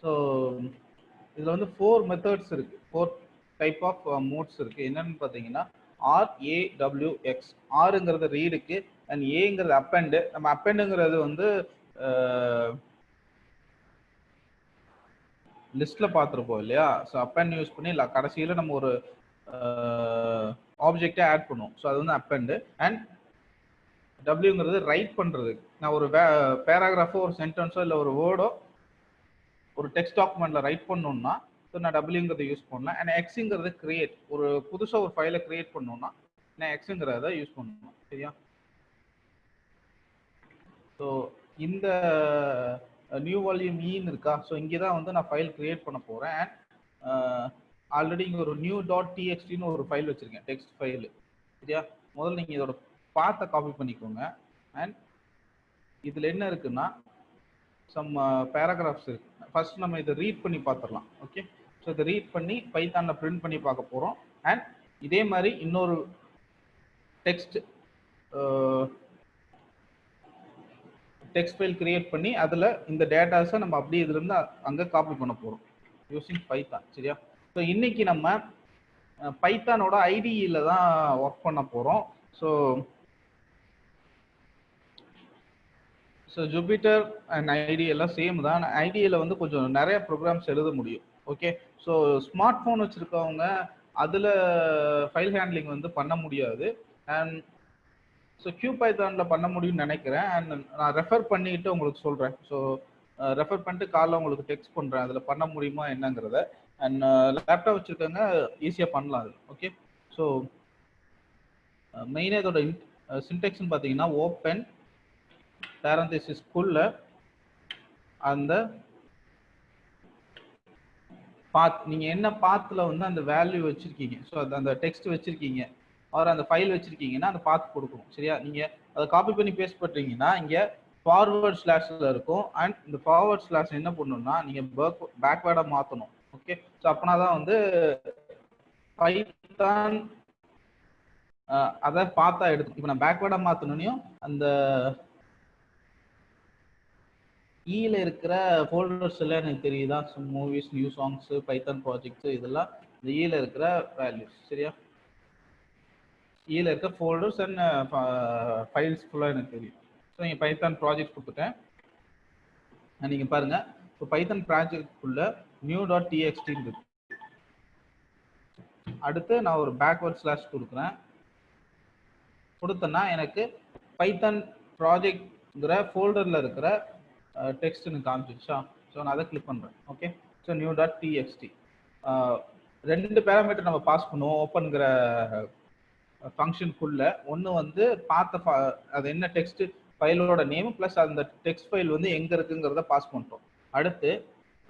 So இதில் வந்து 4 methods இருக்குது, 4 டைப் ஆஃப் மோட்ஸ் இருக்குது. என்னென்னு பார்த்தீங்கன்னா RAWX. ஆருங்கிறது ரீடுக்கு அண்ட் ஏங்கிறது அப்பெண்டு. நம்ம அப்பெண்டுங்கிறது வந்து லிஸ்ட்டில் பார்த்துருப்போம் இல்லையா? ஸோ அப்பெண்ட் யூஸ் பண்ணி கடைசியில் நம்ம ஒரு ஆப்ஜெக்டை ஆட் பண்ணுவோம். ஸோ அது வந்து அப்பெண்டு. அண்ட் டபிள்யூங்கிறது ரைட் பண்ணுறது. நான் ஒரு பேராகிராஃபோ ஒரு சென்டென்ஸோ இல்லை ஒரு வேர்டோ ஒரு டெக்ஸ்ட் டாக்குமெண்ட்ல ரைட் பண்ணணும்னா ஸோ நான் டபிள்யூங்கிறத யூஸ் பண்ணலாம். அண்ட் எக்ஸுங்கிறது கிரியேட், ஒரு புதுசாக ஒரு ஃபைலை கிரியேட் பண்ணணும்னா நான் எக்ஸுங்கிறத யூஸ் பண்ணணும். சரியா? ஸோ இந்த நியூ வால்யூம் ஈன்னு இருக்கா? ஸோ இங்கே தான் வந்து நான் ஃபைல் கிரியேட் பண்ண போகிறேன். அண்ட் ஆல்ரெடி இங்கே ஒரு new.txt ஒரு ஃபைல் வச்சுருக்கேன், டெக்ஸ்ட் ஃபைலு. சரியா? முதல்ல நீங்கள் இதோட பாத்தை காப்பி பண்ணிக்கோங்க. அண்ட் இதில் என்ன இருக்குன்னா சம் பேராகிராஃப்ஸ் இருக்கு. ஃபர்ஸ்ட் நம்ம இதை ரீட் பண்ணி பார்த்துடலாம். ஓகே, ஸோ இதை ரீட் பண்ணி பைத்தானில் பிரிண்ட் பண்ணி பார்க்க போகிறோம். அண்ட் இதே மாதிரி இன்னொரு டெக்ஸ்ட் ஃபைல் கிரியேட் பண்ணி அதில் இந்த டேட்டாஸை நம்ம அப்படியே இதுலேருந்து அங்கே காப்பி பண்ண போகிறோம் யூஸிங் பைத்தான். சரியா? ஸோ இன்னைக்கு நம்ம பைத்தானோட ஐடியில் தான் ஒர்க் பண்ண போகிறோம். ஸோ ஜூபிட்டர் அண்ட் ஐடி எல்லாம் சேம் தான். ஐடியில் வந்து கொஞ்சம் நிறைய ப்ரோக்ராம்ஸ் எழுத முடியும். ஓகே, ஸோ ஸ்மார்ட் ஃபோன் வச்சுருக்கவங்க அதில் ஃபைல் ஹேண்ட்லிங் வந்து பண்ண முடியாது. அண்ட் ஸோ QPythonல பண்ண முடியும்னு நினைக்கிறேன். அண்ட் நான் ரெஃபர் பண்ணிட்டு உங்களுக்கு சொல்கிறேன். ஸோ ரெஃபர் பண்ணிட்டு காலைல உங்களுக்கு டெக்ஸ்ட் பண்ணுறேன் அதில் பண்ண முடியுமா என்னங்கிறத. அண்ட் லேப்டாப் வச்சுருக்கவங்க ஈஸியாக பண்ணலாம் அது. ஓகே, ஸோ மெயினாக இதோட சின்டெக்ஸ்ன்னு பார்த்தீங்கன்னா ஓப்பன் பேரந்தசிஸ்குள்ள அந்த பாத், நீங்கள் என்ன பாத்தில் வந்து அந்த வேல்யூ வச்சுருக்கீங்க, ஸோ அந்த டெக்ஸ்ட் வச்சுருக்கீங்க அவர் அந்த ஃபைல் வச்சுருக்கீங்கன்னா அந்த பாத் கொடுக்கணும். சரியா? நீங்கள் அதை காப்பி பண்ணி பேஸ்ட் பண்ணுறீங்கன்னா இங்கே ஃபார்வர்ட் ஸ்லாஷில் இருக்கும். அண்ட் இந்த ஃபார்வர்ட் ஸ்லாஷ் என்ன பண்ணணும்னா நீங்கள் பேக்வேர்டாக மாற்றணும். ஓகே, ஸோ அப்போனா தான் வந்து பைத்தான் அதை பார்த்தா எடுக்கும். இப்போ நான் பேக்வேர்டாக மாற்றணுன்னையும் அந்த ஈல இருக்கிற ஃபோல்டர்ஸ் எல்லாம் எனக்கு தெரியுதா? Movies, new songs, Python projects, இதெல்லாம் இந்த ஈல இருக்கிற வேல்யூஸ். சரியா? ஈல இருக்க ஃபோல்டர்ஸ் அண்ட் ஃபைல்ஸ் ஃபுல்லாக எனக்கு தெரியும். ஸோ நீங்கள் பைத்தான் ப்ராஜெக்ட் கொடுத்துட்டேன். நீங்கள் பாருங்க, இப்போ பைத்தான் ப்ராஜெக்ட்குள்ள new.txt இருக்கு. அடுத்து நான் ஒரு பேக்வர்ட் ஸ்லாஷ் கொடுக்குறேன். கொடுத்தேன்னா எனக்கு பைத்தான் ப்ராஜெக்ட்ங்கிற ஃபோல்டரில் இருக்கிற டெக்ஸ்ட்னு காமிச்சிருச்சா? ஸோ நான் அதை கிளிக் பண்ணுறேன். ஓகே, ஸோ new.txt 2 பேராமீட்டர் நம்ம பாஸ் பண்ணுவோம் ஓப்பன்கிற ஃபங்க்ஷனுக்குள்ள. ஒன்று வந்து பார்த்த அது என்ன டெக்ஸ்ட் ஃபைலோட நேம் ப்ளஸ் அந்த டெக்ஸ்ட் ஃபைல் வந்து எங்கே இருக்குங்கிறத பாஸ் பண்ணிட்டோம். அடுத்து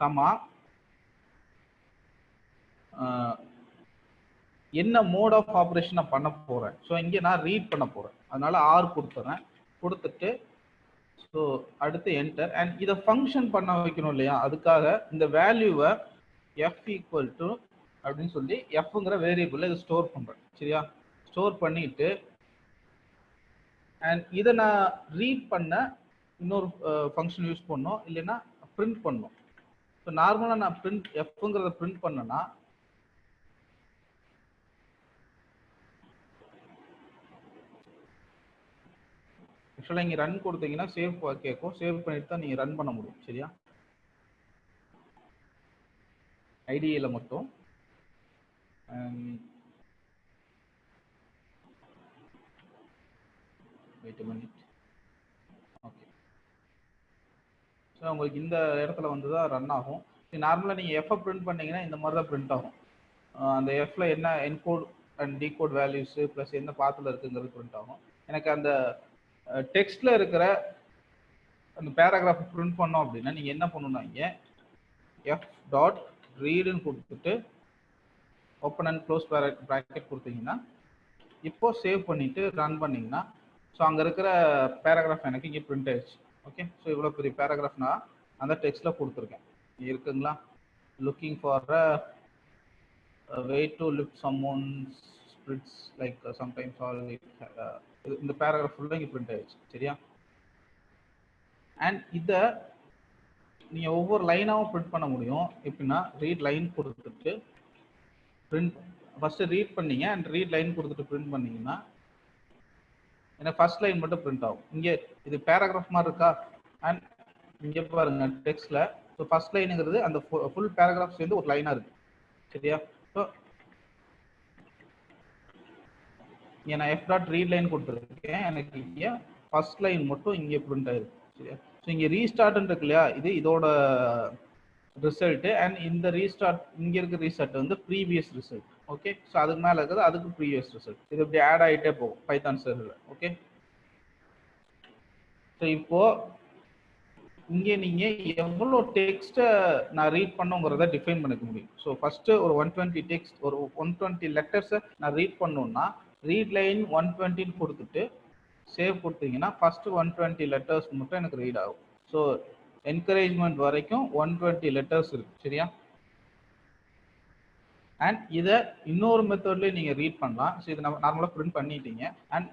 கமா என்ன மோட் ஆஃப் ஆப்ரேஷன் நான் பண்ண போகிறேன். ஸோ இங்கே நான் ரீட் பண்ண போகிறேன், அதனால ஆர் கொடுத்துறேன். கொடுத்துட்டு ஸோ அடுத்து என்டர். அண்ட் இதை ஃபங்க்ஷன் பண்ண வைக்கணும் இல்லையா? அதுக்காக இந்த வேல்யூவை எஃப் ஈக்குவல் டு அப்படின்னு சொல்லி எஃப்ங்கிற வேரியபிளில் இதை ஸ்டோர் பண்ணுறேன். சரியா? ஸ்டோர் பண்ணிட்டு அண்ட் இதை நான் ரீட் பண்ண இன்னொரு ஃபங்க்ஷன் யூஸ் பண்ணோம், இல்லைன்னா பிரிண்ட் பண்ணோம். ஸோ நார்மலாக நான் பிரிண்ட் எஃப்ங்கிறத பிரிண்ட் பண்ணேன்னா ஆக்சுவலாக இங்கே ரன் கொடுத்தீங்கன்னா சேவ் கேட்கும். சேவ் பண்ணிட்டு தான் நீங்கள் ரன் பண்ண முடியும். சரியா? ஐடியில் மட்டும். Wait a minute. Okay, so உங்களுக்கு இந்த இடத்துல வந்து தான் ரன் ஆகும். நார்மலாக நீங்கள் எஃப்ஐ பிரிண்ட் பண்ணீங்கன்னா இந்த மாதிரி தான் பிரிண்ட் ஆகும். அந்த எஃப்ல என்ன encode and decode values plus என்ன பாத்தில் இருக்குங்கிறது பிரிண்ட் ஆகும். எனக்கு அந்த டெக்ஸ்ட்ல இருக்கிற அந்த பேராகிராஃப் பிரிண்ட் பண்ணோம் அப்படின்னா நீங்கள் என்ன பண்ணணும்னா இங்கே எஃப் டாட் ரீடுன்னு கொடுத்துட்டு ஓப்பன் அண்ட் க்ளோஸ் ப்ராக்கெட் கொடுத்தீங்கன்னா இப்போ சேவ் பண்ணிட்டு ரன் பண்ணிங்கன்னா ஸோ அங்கே இருக்கிற பேராகிராஃப் எனக்கு இங்கே பிரிண்ட் ஆயிடுச்சு. ஓகே, ஸோ இவ்வளோ பெரிய பேராகிராஃப் நான் அந்த டெக்ஸ்ட்டில் கொடுத்துருக்கேன். இருக்குங்களா? Looking for a way to lift someone's spirits like sometimes all இந்த பேராகிராஃப் ஃபுல்லாக இங்கே பிரிண்ட் ஆயிடுச்சு. சரியா? அண்ட் இதை நீங்கள் ஒவ்வொரு லைனாகவும் பிரிண்ட் பண்ண முடியும். எப்படின்னா ரீட் லைன் கொடுத்துட்டு பிரிண்ட் ஃபஸ்ட்டு ரீட் பண்ணீங்க அண்ட் ரீட் லைன் கொடுத்துட்டு பிரிண்ட் பண்ணீங்கன்னா எனக்கு ஃபர்ஸ்ட் லைன் மட்டும் பிரிண்ட் ஆகும். இங்கே இது பேராகிராஃப் மாதிரி இருக்கா அண்ட் இங்கே பாருங்க டெக்ஸ்ட்டில் ஸோ ஃபர்ஸ்ட் லைனுங்கிறது அந்த ஃபுல் பேராகிராஃப் சேர்ந்து ஒரு லைனாக இருக்குது சரியா. ஸோ இங்கே நான் எஃப் டாட் ரீட் லைன் கொடுத்துருக்கேன், எனக்கு இங்கே ஃபர்ஸ்ட் லைன் மட்டும் இங்கே பிரிண்ட் ஆயிருக்கு சரியா. ஸோ இங்கே ரீஸ்டார்ட்னு இருக்கு இல்லையா, இது இதோட ரிசல்ட்டு அண்ட் இந்த ரீஸ்டார்ட் இங்கே இருக்க ரீஸ்டார்ட் வந்து ப்ரீவியஸ் ரிசல்ட். ஓகே, ஸோ அதுக்கு மேலே இருக்கிறது அதுக்கு ப்ரீவியஸ் ரிசல்ட். இது இப்படி ஆட் ஆகிட்டே போகும் பைத்தான் சர்வரில். ஓகே, ஸோ இப்போ இங்கே நீங்கள் எவ்வளோ டெக்ஸ்ட்டை நான் ரீட் பண்ணுங்கிறத டிஃபைன் பண்ணிக்க முடியும். ஸோ ஃபஸ்ட்டு ஒரு 120 டெக்ஸ்ட் ஒரு 120 லெட்டர்ஸை நான் ரீட் பண்ணணுன்னா ரீட் லைன் 120 கொடுத்துட்டு சேவ் கொடுத்தீங்கன்னா ஃபஸ்ட்டு 120 லெட்டர்ஸ் மட்டும் எனக்கு ரீட் ஆகும். ஸோ என்கரேஜ்மெண்ட் வரைக்கும் 120 லெட்டர்ஸ் இருக்கு சரியா. அண்ட் இதை இன்னொரு மெத்தட்லேயும் நீங்கள் ரீட் பண்ணலாம். ஸோ இதை நம்ம நார்மலாக பிரிண்ட் பண்ணிட்டீங்க அண்ட்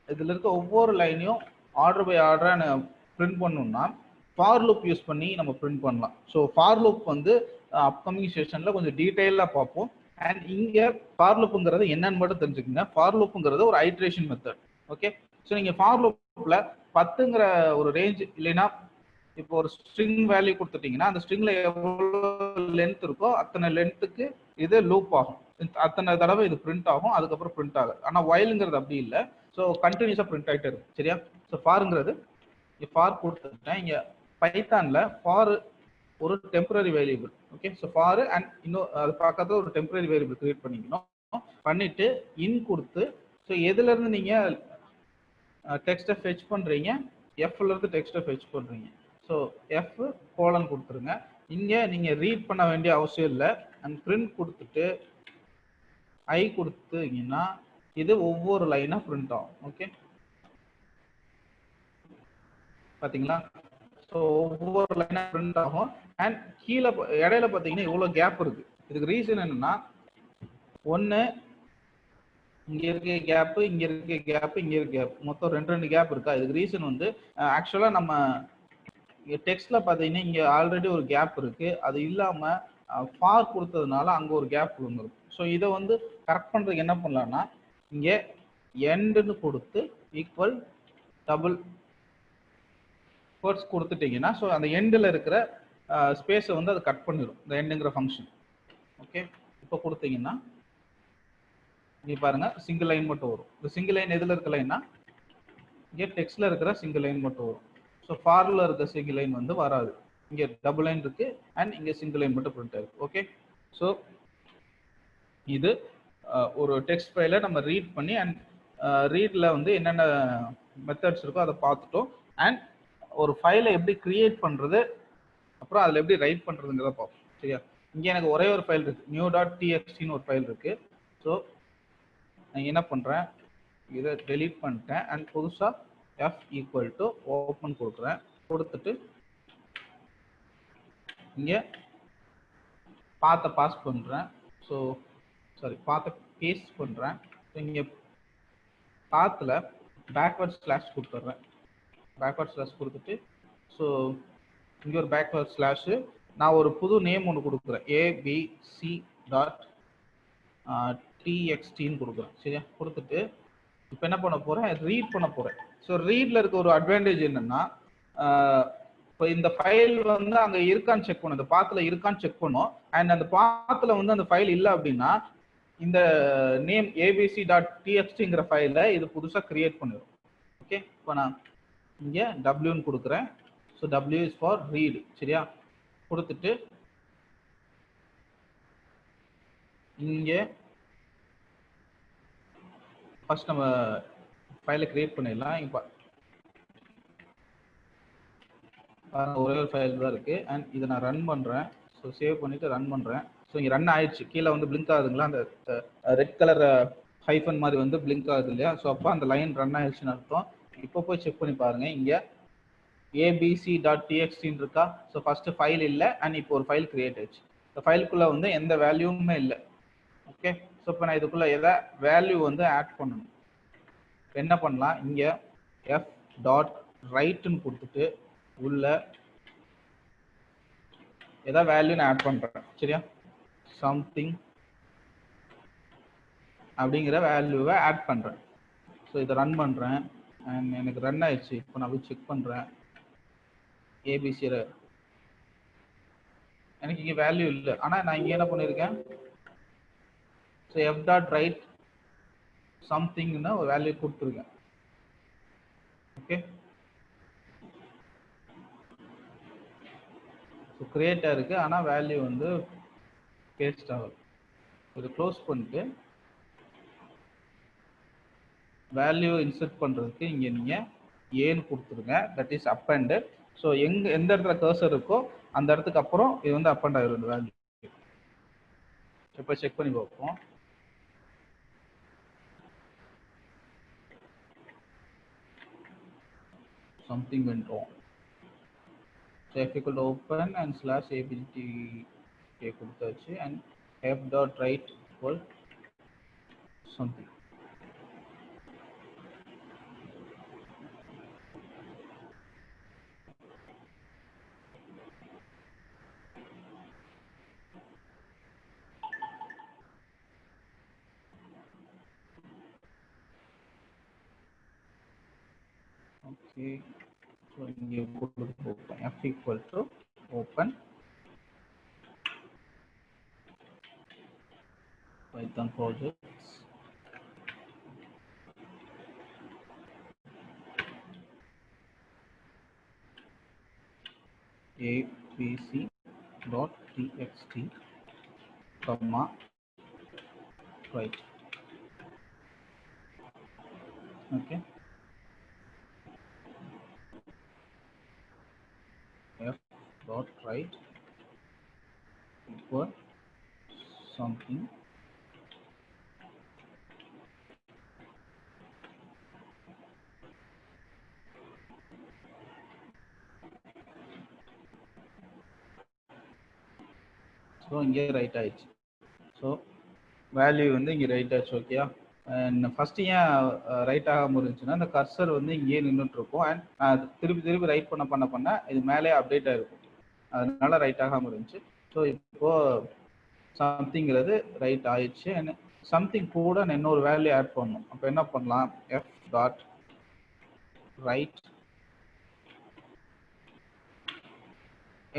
இதில் இருக்க ஒவ்வொரு லைனையும் ஆர்டர் பை ஆர்டராக பிரிண்ட் பண்ணணும்னா ஃபார் லூப் யூஸ் பண்ணி நம்ம பிரிண்ட் பண்ணலாம். ஸோ ஃபார் லூப் வந்து அப்கமிங் செஷனில் கொஞ்சம் டீட்டெயிலாக பார்ப்போம். அண்ட் இங்கே ஃபார் லூப்புங்கிறது என்னன்னு மட்டும் தெரிஞ்சுக்கோங்க. ஃபார் லூப்புங்கிறது ஒரு ஐட்ரேஷன் மெத்தட். ஓகே, ஸோ நீங்கள் ஃபார் லூப்பில் 10ங்கிற ஒரு ரேஞ்ச் இல்லைன்னா இப்போ ஒரு ஸ்ட்ரிங் வேல்யூ கொடுத்துட்டீங்கன்னா அந்த ஸ்ட்ரிங்ல எவ்வளோ லென்த் இருக்கோ அத்தனை லென்த்துக்கு இது லூப் ஆகும், அத்தனை தடவை இது பிரிண்ட் ஆகும், அதுக்கப்புறம் பிரிண்ட் ஆகும். ஆனால் ஒயிலுங்கிறது அப்படி இல்லை. ஸோ கண்டினியூஸாக பிரிண்ட் ஆகிட்டே இருக்கும் சரியா. ஸோ ஃபாருங்கிறது இங்கே ஃபார் கொடுத்துட்டேன். இங்கே பைத்தானில் ஃபார் ஒரு temporary variable. Okay, so for and இன்னும் அது பார்க்காத ஒரு டெம்பரரி வேரியபிள் கிரியேட் பண்ணிக்கணும். பண்ணிட்டு இன் கொடுத்து ஸோ எதுலேருந்து நீங்கள் டெக்ஸ்ட்டை ஃபெச் பண்ணுறீங்க, எஃப்லேருந்து டெக்ஸ்ட்டை ஃபெச் பண்ணுறீங்க. ஸோ எஃப் கோலன் கொடுத்துருங்க. இங்கே நீங்கள் ரீட் பண்ண வேண்டிய அவசியம் இல்லை. அண்ட் பிரிண்ட் கொடுத்துட்டு ஐ கொடுத்தீங்கன்னா இது ஒவ்வொரு லைனாக பிரிண்ட் ஆகும். ஓகே, பார்த்தீங்களா? ஸோ ஒவ்வொரு லைனாக பிரிண்ட் ஆகும். அண்ட் கீழே இடையில பார்த்தீங்கன்னா இவ்வளோ கேப் இருக்குது. இதுக்கு ரீசன் என்னென்னா ஒன்று இங்கே இருக்க கேப்பு, இங்கே இருக்க கேப்பு, இங்கே இருக்க கேப், மொத்தம் ரெண்டு கேப் இருக்கா. இதுக்கு ரீசன் வந்து ஆக்சுவலாக நம்ம டெக்ஸ்ட்ல பார்த்தீங்கன்னா இங்கே ஆல்ரெடி ஒரு கேப் இருக்கு, அது இல்லாமல் ஃபார் கொடுத்ததுனால அங்கே ஒரு கேப் விழுந்துருக்கும். ஸோ இதை வந்து கரெக்ட் பண்ணுறதுக்கு என்ன பண்ணலாம்னா இங்கே எண்டுன்னு கொடுத்து ஈக்குவல் டபுள் கோட்ஸ் கொடுத்துட்டீங்கன்னா ஸோ அந்த எண்டில் இருக்கிற ஸ்பேஸை வந்து அது கட் பண்ணிடும் இந்த எண்டுங்கிற ஃபங்க்ஷன். ஓகே, இப்போ கொடுத்தீங்கன்னா இங்கே பாருங்க சிங்கிள் லைன் மட்டும் வரும். இந்த சிங்கிள் லைன் எதில் இருக்க லைன்னா இங்கே டெக்ஸ்ட்ல இருக்கிற சிங்கிள் லைன் மட்டும் வரும். ஸோ ஃபாரில் இருக்க சிங்கிள் லைன் வந்து வராது. இங்கே டபுள் லைன் இருக்கு அண்ட் இங்கே சிங்கிள் லைன் மட்டும் பிரிண்ட் ஆயிருக்கு. ஓகே, ஸோ இது ஒரு டெக்ஸ்ட் ஃபைலை நம்ம ரீட் பண்ணி அண்ட் ரீட்ல வந்து என்னென்ன மெத்தட்ஸ் இருக்கோ அதை பார்த்துட்டோம். அண்ட் ஒரு ஃபைலை எப்படி கிரியேட் பண்ணுறது அப்புறம் அதில் எப்படி ரைட் பண்ணுறதுங்கிறத பார்ப்போம் சரியா. இங்கே எனக்கு ஒரே ஒரு ஃபைல் இருக்குது, new.txt ஒரு ஃபைல் இருக்குது. ஸோ நான் என்ன பண்ணுறேன், இதை டெலீட் பண்ணிட்டேன் அண்ட் புதுசாக f ஈக்குவல் டு ஓப்பன் கொடுக்குறேன். கொடுத்துட்டு இங்கே பாத்தை பாஸ் பண்ணுறேன். ஸோ சாரி பாத்தை பேஸ்ட் பண்ணுறேன். ஸோ இங்கே பாத்தில் பேக்வர்ட் ஸ்லாஷ் கொடுத்துட்றேன். பேக்வர்ட் ஸ்லாஷ் கொடுத்துட்டு ஸோ இங்கே ஒரு பேக்வர்ட் ஸ்லாஷு நான் ஒரு புது நேம் ஒன்று கொடுக்குறேன், abc.txt கொடுக்குறேன் சரியா. கொடுத்துட்டு இப்போ என்ன பண்ண போகிறேன், ரீட் பண்ண போகிறேன். ஸோ ரீடில் இருக்க ஒரு அட்வான்டேஜ் என்னென்னா இப்போ இந்த ஃபைல் வந்து அங்கே இருக்கான்னு செக் பண்ணும், இந்த பாத்தில் இருக்கான்னு செக் பண்ணும். அண்ட் அந்த பாத்தில் வந்து அந்த ஃபைல் இல்லை அப்படின்னா இந்த நேம் abc.txtங்கிற ஃபைலை இது புதுசாக கிரியேட் பண்ணிடும். ஓகே, இப்போ நான் இங்கே டபிள்யூன்னு கொடுக்குறேன். So W is for read சரியா. கொடுத்துட்டு இங்கே ஃபர்ஸ்ட் நம்ம ஃபைலை கிரியேட் பண்ணிடலாம். இப்போ ஒரே ஒரு ஃபைல் தான் இருக்குது அண்ட் இதை நான் ரன் பண்ணுறேன். ஸோ சேவ் பண்ணிவிட்டு ரன் பண்ணுறேன். ஸோ இங்கே ரன் ஆயிடுச்சு. கீழே வந்து பிளிங்க் ஆகுதுங்களா, அந்த ரெட் கலர் ஹைஃபன் மாதிரி வந்து பிளிங்க் ஆகுது இல்லையா. ஸோ அப்போ அந்த லைன் ரன் ஆயிடுச்சுன்னு அர்த்தம். இப்போ போய் செக் பண்ணி பாருங்கள், இங்கே abc.txt இருக்கா. ஸோ ஃபஸ்ட்டு ஃபைல் இல்லை அண்ட் இப்போ ஒரு ஃபைல் கிரியேட் ஆயிடுச்சு. இந்த ஃபைலுக்குள்ளே வந்து எந்த வேல்யூவுமே இல்லை. ஓகே, ஸோ இப்போ நான் இதுக்குள்ளே எதை வேல்யூ வந்து ஆட் பண்ணணும். என்ன பண்ணலாம், இங்கே f.writeன்னு கொடுத்துட்டு உள்ள ஏதாவது வேல்யூ நான் ஆட் பண்ணுறேன். சரியா, சம்திங் அப்படிங்கிற வேல்யூவை ஆட் பண்ணுறேன். ஸோ இதை ரன் பண்ணுறேன் அண்ட் எனக்கு ரன் ஆயிடுச்சு. இப்போ நான் போய் செக் பண்ணுறேன் ஏபிசியில் எனக்கு இங்கே வேல்யூ இல்லை. ஆனால் நான் இங்கே என்ன பண்ணியிருக்கேன், ஸோ எஃப் டாட் ரைட் சம்திங்னா ஒரு வேல்யூ கொடுத்துருக்கேன். ஓகே, ஸோ கிரியேட்டாக இருக்குது ஆனால் வேல்யூ வந்து பேஸ்ட் ஆகும். இதை க்ளோஸ் பண்ணிட்டு வேல்யூ இன்சர்ட் பண்ணுறதுக்கு இங்கே நீங்கள் ஏன்னு கொடுத்துருங்க. That is அப்பண்டட். ஸோ எந்த இடத்துல கர்சர் இருக்கோ அந்த இடத்துக்கு அப்புறம் இது வந்து அப்பண்ட் ஆகிடும் இந்த வேல்யூ. இப்போ செக் பண்ணி பார்ப்போம். something went wrong. So f equal to open and slash apt கொடுத்தாச்சு and f dot write equal something. Okay, so இங்கே கொடுத்து f equal to open Python projects abc.txt comma write. Okay, f dot write equal something so இங்கே right ஆயிடுச்சு. So value வந்து இங்கே right ஆயிடுச்சு. ஓகேயா, and first ஏன் ரைட் ஆகாமல் இருந்துச்சுன்னா இந்த கர்சர் வந்து இங்கேயே நின்றுட்டு இருக்கும் அண்ட் நான் திருப்பி ரைட் பண்ண இது மேலே அப்டேட் ஆகிருக்கும், அதனால ரைட் ஆகாமல் இருந்துச்சு. ஸோ இப்போது சம்திங்கிறது ரைட் ஆயிடுச்சு அண்ட் சம்திங் கூட நான் இன்னொரு வேல்யூ ஆட் பண்ணணும். அப்போ என்ன பண்ணலாம், எஃப் டாட் ரைட்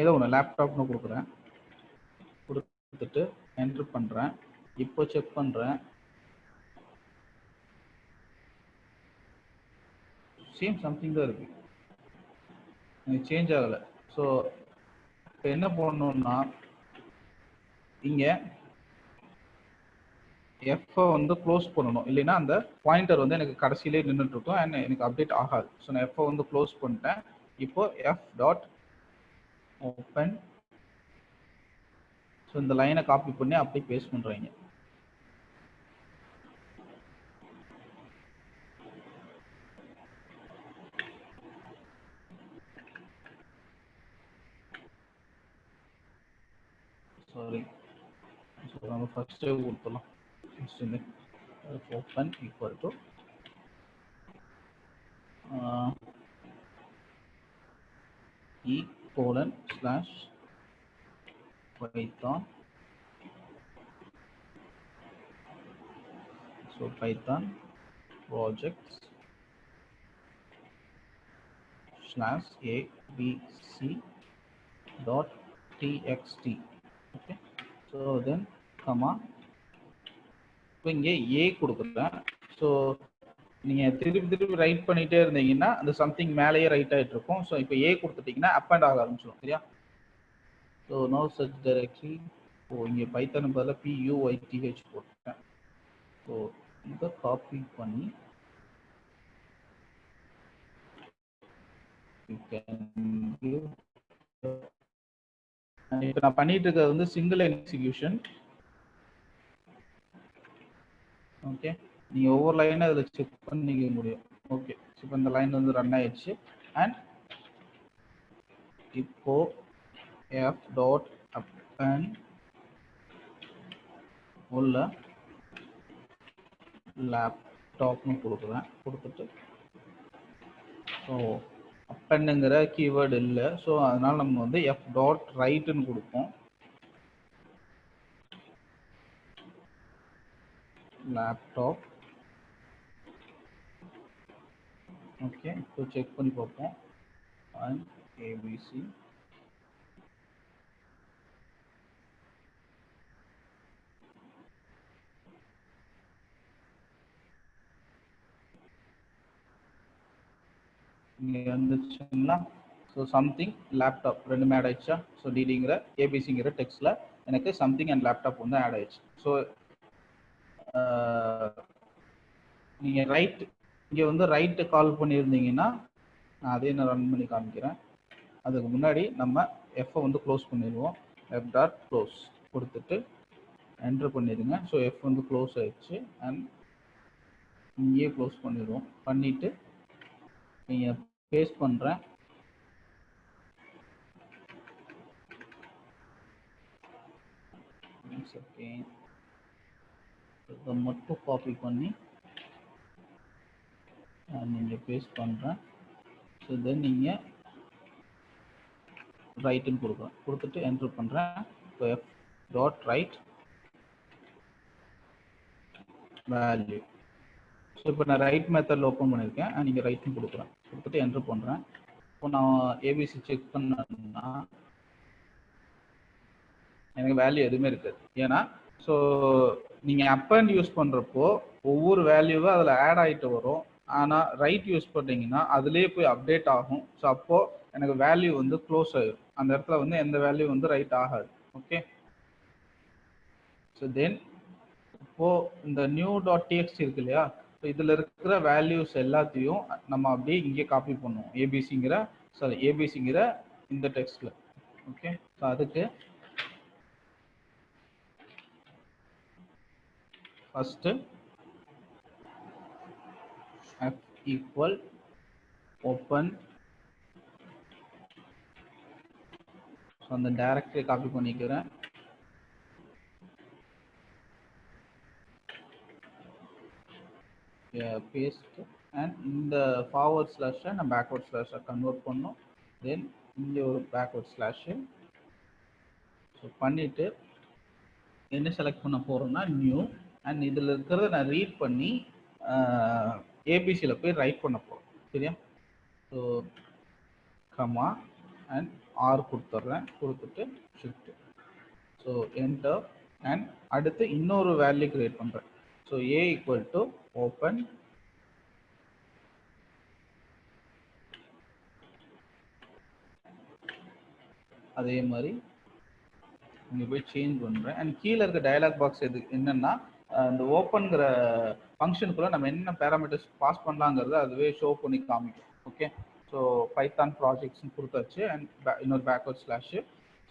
ஏதோ ஒன்று லேப்டாப்னு கொடுக்குறேன், கொடுத்துட்டு என்ட்ரு பண்ணுறேன். இப்போ செக் பண்ணுறேன், சேம் சம்திங் தான் இருக்குது, எனக்கு சேஞ்ச் ஆகலை. ஸோ இப்போ என்ன பண்ணணும்னா இங்கே எஃப்ஐ வந்து க்ளோஸ் பண்ணணும், இல்லைன்னா அந்த பாயிண்டர் வந்து எனக்கு கடைசியிலே நின்றுட்டு இருக்கும் அண்ட் எனக்கு அப்டேட் ஆகாது. ஸோ நான் எஃப்ஐ வந்து க்ளோஸ் பண்ணிட்டேன். இப்போ எஃப் டாட் ஓப்பன், ஸோ இந்த லைனை காப்பி பண்ணி அப்படியே பேஸ்ட் பண்ணுறீங்க. சாரி, ஸோ நம்ம ஃபஸ்ட்டே கொடுத்துடலாம். open equal to e:/python, so python projects /abc.txt. okay, so then comma இப்போ இங்கே ஏ கொடுக்குறேன். ஸோ நீங்கள் திருப்பி ரைட் பண்ணிகிட்டே இருந்தீங்கன்னா அந்த சம்திங் மேலேயே ரைட் ஆகிட்டு இருக்கும். ஸோ இப்போ ஏ கொடுத்துட்டிங்கன்னா அப் அண்ட் ஆக ஆரம்பிச்சிடும். சரியா, so no search directly. So இங்கே பைத்தன் பதில் PUYTH போட்டேன். ஸோ இதை காப்பி பண்ணி இப்போ நான் பண்ணிட்டு இருக்கிறது வந்து சிங்கிள் லைன் எக்ஸிக்யூஷன். ஓகே, நீங்கள் ஒவ்வொரு லைனை அதில் செக் பண்ணிக்க முடியும். ஓகே, இப்போ இந்த லைன் வந்து ரன் ஆயிடுச்சு அண்ட் இப்போ f டாட் append உள்ள லேப்டாப்னு கொடுக்குறேன். கொடுத்துட்டு ஸோ அப்பன்னுங்கிற கீவேர்டு இல்லை. ஸோ அதனால நம்ம வந்து எஃப் டாட் ரைட்டுன்னு கொடுப்போம். லேப்டாப். ஓகே, இப்போ செக் பண்ணி பார்ப்போம். And ABC. இங்கே வந்துச்சுன்னா ஸோ சம்திங் லேப்டாப் ரெண்டுமே ஆட் ஆயிடுச்சா? ஸோ டிடிங்கிற ஏபிசிங்கிற டெக்ஸ்ட்டில் எனக்கு சம்திங் அண்ட் லேப்டாப் வந்து ஆட் ஆயிடுச்சு. ஸோ நீங்கள் ரைட் இங்கே வந்து ரைட்டு கால் பண்ணியிருந்தீங்கன்னா நான் அதே நான் ரன் பண்ணி காமிக்கிறேன். அதுக்கு முன்னாடி நம்ம எஃப்ஐ வந்து க்ளோஸ் பண்ணிடுவோம். எஃப் டாட் க்ளோஸ் கொடுத்துட்டு என்ட்ரு பண்ணிடுங்க. ஸோ எஃப் வந்து க்ளோஸ் ஆயிடுச்சு. அண்ட் இங்கேயே க்ளோஸ் பண்ணிடுவோம். பண்ணிவிட்டு நீங்கள் பேஸ்ட் பண்ணுறேன். இதை மட்டும் காப்பி பண்ணி நீங்கள் பேஸ்ட் பண்ணுறேன். ஸோ தென் நீங்கள் ரைட்டுன்னு கொடுக்குறேன். கொடுத்துட்டு என்ட்ரு பண்ணுறேன். So F dot right value. So இப்போ நான் ரைட் மெத்தடில் ஓப்பன் பண்ணியிருக்கேன். நீங்கள் ரைட்டுன்னு கொடுக்குறேன். கொடுத்துட்டு என்ட்ரு பண்ணுறேன். இப்போ நான் ஏபிசி செக் பண்ணேன்னா எனக்கு வேல்யூ எதுவுமே இருக்காது. ஏன்னா ஸோ நீங்கள் அப்பண்ட் யூஸ் பண்ணுறப்போ ஒவ்வொரு வேல்யூவும் அதில் ஆட் ஆகிட்டு வரும். ஆனால் ரைட் யூஸ் பண்ணிங்கன்னா அதுலேயே போய் அப்டேட் ஆகும். ஸோ அப்போது எனக்கு வேல்யூ வந்து க்ளோஸ் ஆகிடும். அந்த இடத்துல வந்து எந்த வேல்யூ வந்து ரைட் ஆகாது. ஓகே, ஸோ தென் இப்போது இந்த நியூ டாட் டிஎக்ஸ்டி இருக்கு இல்லையா? ஸோ இதில் இருக்கிற வேல்யூஸ் எல்லாத்தையும் நம்ம அப்படியே இங்கே காப்பி பண்ணுவோம். ஏபிசிங்கிற இந்த டெக்ஸ்ட்டில். ஓகே, ஸோ அதுக்கு first f equal open. So அந்த டைரக்டரி காப்பி பண்ணிக்கிறேன். பேஸ்ட் அண்ட் இந்த ஃபார்வர்ட் ஸ்லாஷை நான் பேக்வர்ட் ஸ்லாஷை கன்வெர்ட் பண்ணோம். தென் இங்கே ஒரு பேக்வர்ட் ஸ்லாஷு. ஸோ பண்ணிவிட்டு என்ன செலக்ட் பண்ண போகிறோம்னா நியூ. அண்ட் இதில் இருக்கிறத நான் ரீட் பண்ணி ஏபிசியில் போய் ரைட் பண்ண போகிறோம். சரியா? ஸோ கமா அண்ட் ஆர் கொடுத்துட்றேன். கொடுத்துட்டு ஷிஃப்ட். So enter. அண்ட் அடுத்து இன்னொரு வேல்யூ கிரியேட் பண்ணுறேன். So A equal to open அதே மாதிரி இங்கே போய் சேஞ்ச் பண்ணுறேன். அண்ட் கீழே இருக்க டயலாக் பாக்ஸ் எது என்னென்னா இந்த ஓப்பன்கிற ஃபங்க்ஷனுக்குள்ளே நம்ம என்ன பேராமீட்டர்ஸ் பாஸ் பண்ணலாங்கிறத அதுவே ஷோ பண்ணி காமிக்கும். ஓகே, ஸோ பைத்தான் ப்ராஜெக்ட்ஸ்னு கொடுத்தாச்சு. அண்ட் இன்னொரு பேக்வர்ட் ஸ்லாஷு.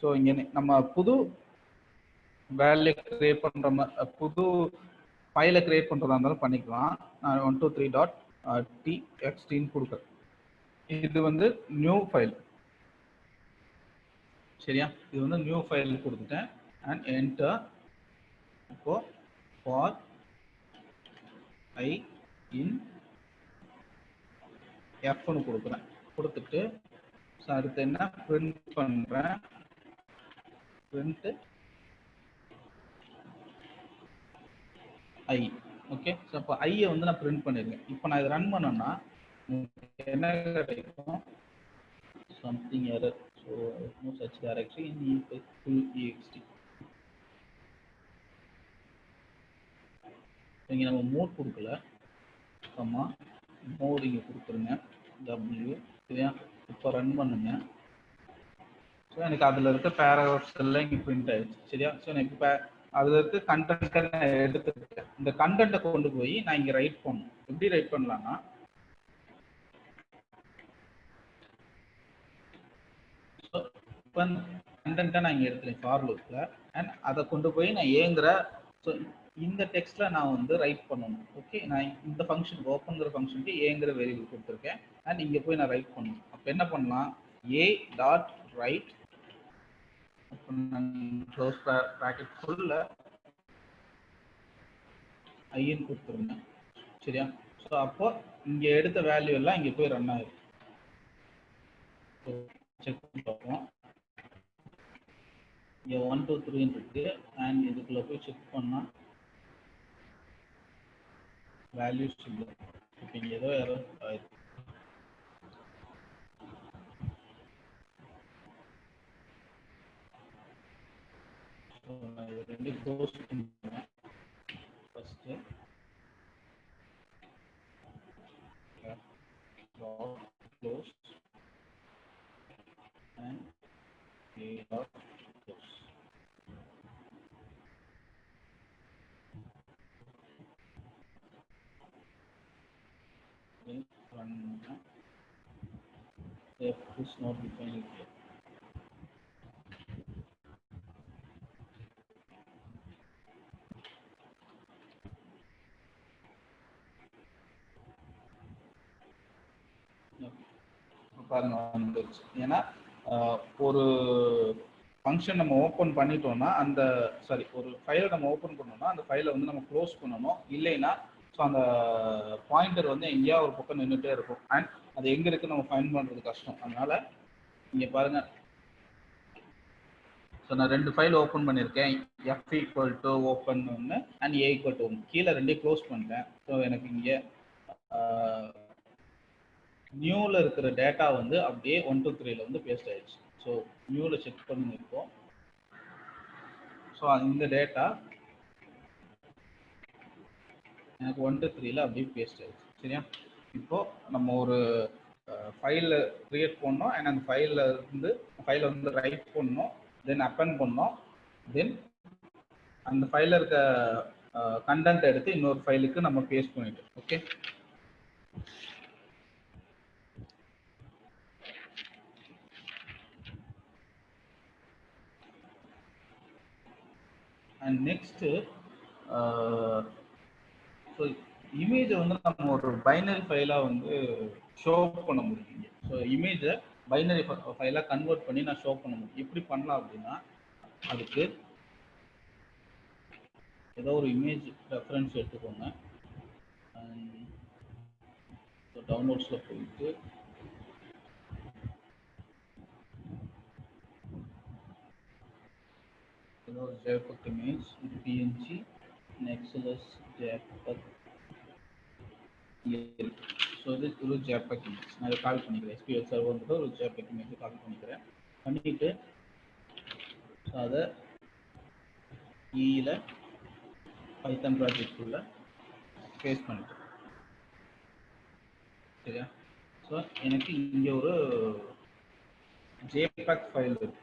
ஸோ இங்கே நம்ம புது வேல்யூ கிரியேட் பண்ணுற புது ஃபைலை கிரியேட் பண்ணுறதா இருந்தாலும் பண்ணிக்கலாம். நான் 123.txt கொடுக்குறேன். இது வந்து நியூ ஃபைல். சரியா? இது வந்து நியூ ஃபைல் கொடுத்துட்டேன். And enter. இப்போ ஃபார் ஐ இன் எஃப்னு கொடுக்குறேன். கொடுத்துட்டு ஸோ அடுத்து என்ன பிரிண்ட் பண்ணுறேன். பிரிண்ட் ஐ. ஓகே, ஸோ அப்போ ஐயை வந்து நான் பிரிண்ட் பண்ணியிருக்கேன். இப்போ நான் இதை ரன் பண்ணேன்னா என்ன கிடைக்கும்? Something error. So no such directory in full ext. இங்கே நம்ம மோட் கொடுக்கல. கம்மா மோட் இங்கே கொடுத்துருங்க. டபிள்யூ. சரியா? இப்போ ரன் பண்ணுங்க. ஸோ எனக்கு அதில் இருக்க பேராகிராஃப்ஸ் எல்லாம் இங்கே பிரிண்ட் ஆயிடுச்சு. சரியா? ஸோ எனக்கு இப்போ அதில் இருக்க கண்டென்ட்டை நான் எடுத்துக்கிட்டேன். இந்த கண்டென்ட்டை கொண்டு போய் நான் இங்கே ரைட் பண்ணணும். எப்படி ரைட் பண்ணலான்னா ஸோ இப்போ கண்டென்ட்டை நான் இங்கே எடுத்துறேன் ஃபார் லூப்பில். அண்ட் அதை கொண்டு போய் நான் ஏங்குற ஸோ இந்த டெக்ஸ்ட்டில் நான் வந்து ரைட் பண்ணணும். ஓகே, நான் இந்த ஃபங்க்ஷனுக்கு ஓப்பன்கிற ஃபங்க்ஷனுக்கு ஏங்கிற வேரியபிள் கொடுத்துருக்கேன். அண்ட் இங்கே போய் நான் ரைட் பண்ணணும். அப்போ என்ன பண்ணலாம்? A dot write close bracket ஃபுல்ல ஐன்னு கொடுத்துருங்க. சரியா? ஸோ அப்போ இங்கே எடுத்த வேல்யூ எல்லாம் இங்கே போய் ரன் ஆயிடும். செக் பண்ணி பார்ப்போம். இங்கே 1 2 3 இருக்கு. அண்ட் இதுக்குள்ள போய் செக் பண்ணால் வேல்யூஸ் இல்லை. இப்போ இங்கே ஏதோ எரர் ஆயிருக்கு. நான் இது ரெண்டு க்ளோஸ் பண்ணுறேன். First close and a dot close. Then run. F is not defined here. பாருங்க வந்துருச்சு. ஏன்னா ஒரு ஃபங்க்ஷன் நம்ம ஓப்பன் பண்ணிட்டோம்னா அந்த ஒரு ஃபைலை நம்ம ஓப்பன் பண்ணோம்னா அந்த ஃபைலை வந்து நம்ம க்ளோஸ் பண்ணணும். இல்லைன்னா ஸோ அந்த பாயிண்டர் வந்து எங்கேயா ஒரு பக்கம் நின்றுட்டே இருக்கும். அண்ட் அது எங்கே இருக்குன்னு நம்ம ஃபைண்ட் பண்ணுறது கஷ்டம். அதனால இங்கே பாருங்க, ஸோ நான் ரெண்டு ஃபைல் ஓப்பன் பண்ணியிருக்கேன். F = ஓப்பன் ஒன்று அண்ட் A = 1. கீழே ரெண்டையும் க்ளோஸ் பண்ணிட்டேன். ஸோ எனக்கு இங்கே நியூவில் இருக்கிற டேட்டா வந்து அப்படியே 1 2 3ல வந்து பேஸ்ட் ஆயிடுச்சு. ஸோ நியூவில் செக் பண்ணியிருக்கோம். ஸோ இந்த டேட்டா எனக்கு 1 2 3ல அப்படியே பேஸ்ட் ஆயிடுச்சு. சரியா? இப்போ நம்ம ஒரு ஃபைலை கிரியேட் பண்ணோம். அண்ட் அந்த ஃபைலை வந்து ரைட் பண்ணோம், தென் அப்பெண்ட் பண்ணோம், தென் அந்த ஃபைலில் இருக்க கண்டென்ட் எடுத்து இன்னொரு ஃபைலுக்கு நம்ம பேஸ்ட் பண்ணிட்டோம். ஓகே, அண்ட் நெக்ஸ்ட்டு ஸோ இமேஜை வந்து நம்ம ஒரு பைனரி ஃபைலாக வந்து ஷோ பண்ண முடியும். ஸோ இமேஜை பைனரி ஃபைலாக கன்வெர்ட் பண்ணி நான் ஷோ பண்ண முடியும். எப்படி பண்ணலாம் அப்படின்னா, அதுக்கு ஏதோ ஒரு இமேஜ் ரெஃபரன்ஸ் எடுத்துக்கோங்க. ஸோ டவுன்லோட்ஸில் போயிட்டு ஏதோ ஒரு JPEG இமேஜ், இது PNG, நெக்ஸ்ட்லஸ் JPEG. ஸோ இது ஒரு JPEG இமேஜ். நான் இதை கால் பண்ணிக்கிறேன். SQL சர்வர் ஒரு JPEG இமேஜ் கால் பண்ணிக்கிறேன். பண்ணிட்டு ஸோ அதை ஈல பைத்தன் ப்ராஜெக்ட் பேஸ்ட் பண்ணிட்டேன். சரியா? ஸோ எனக்கு இங்கே ஒரு JPEG ஃபைல் இருக்கு.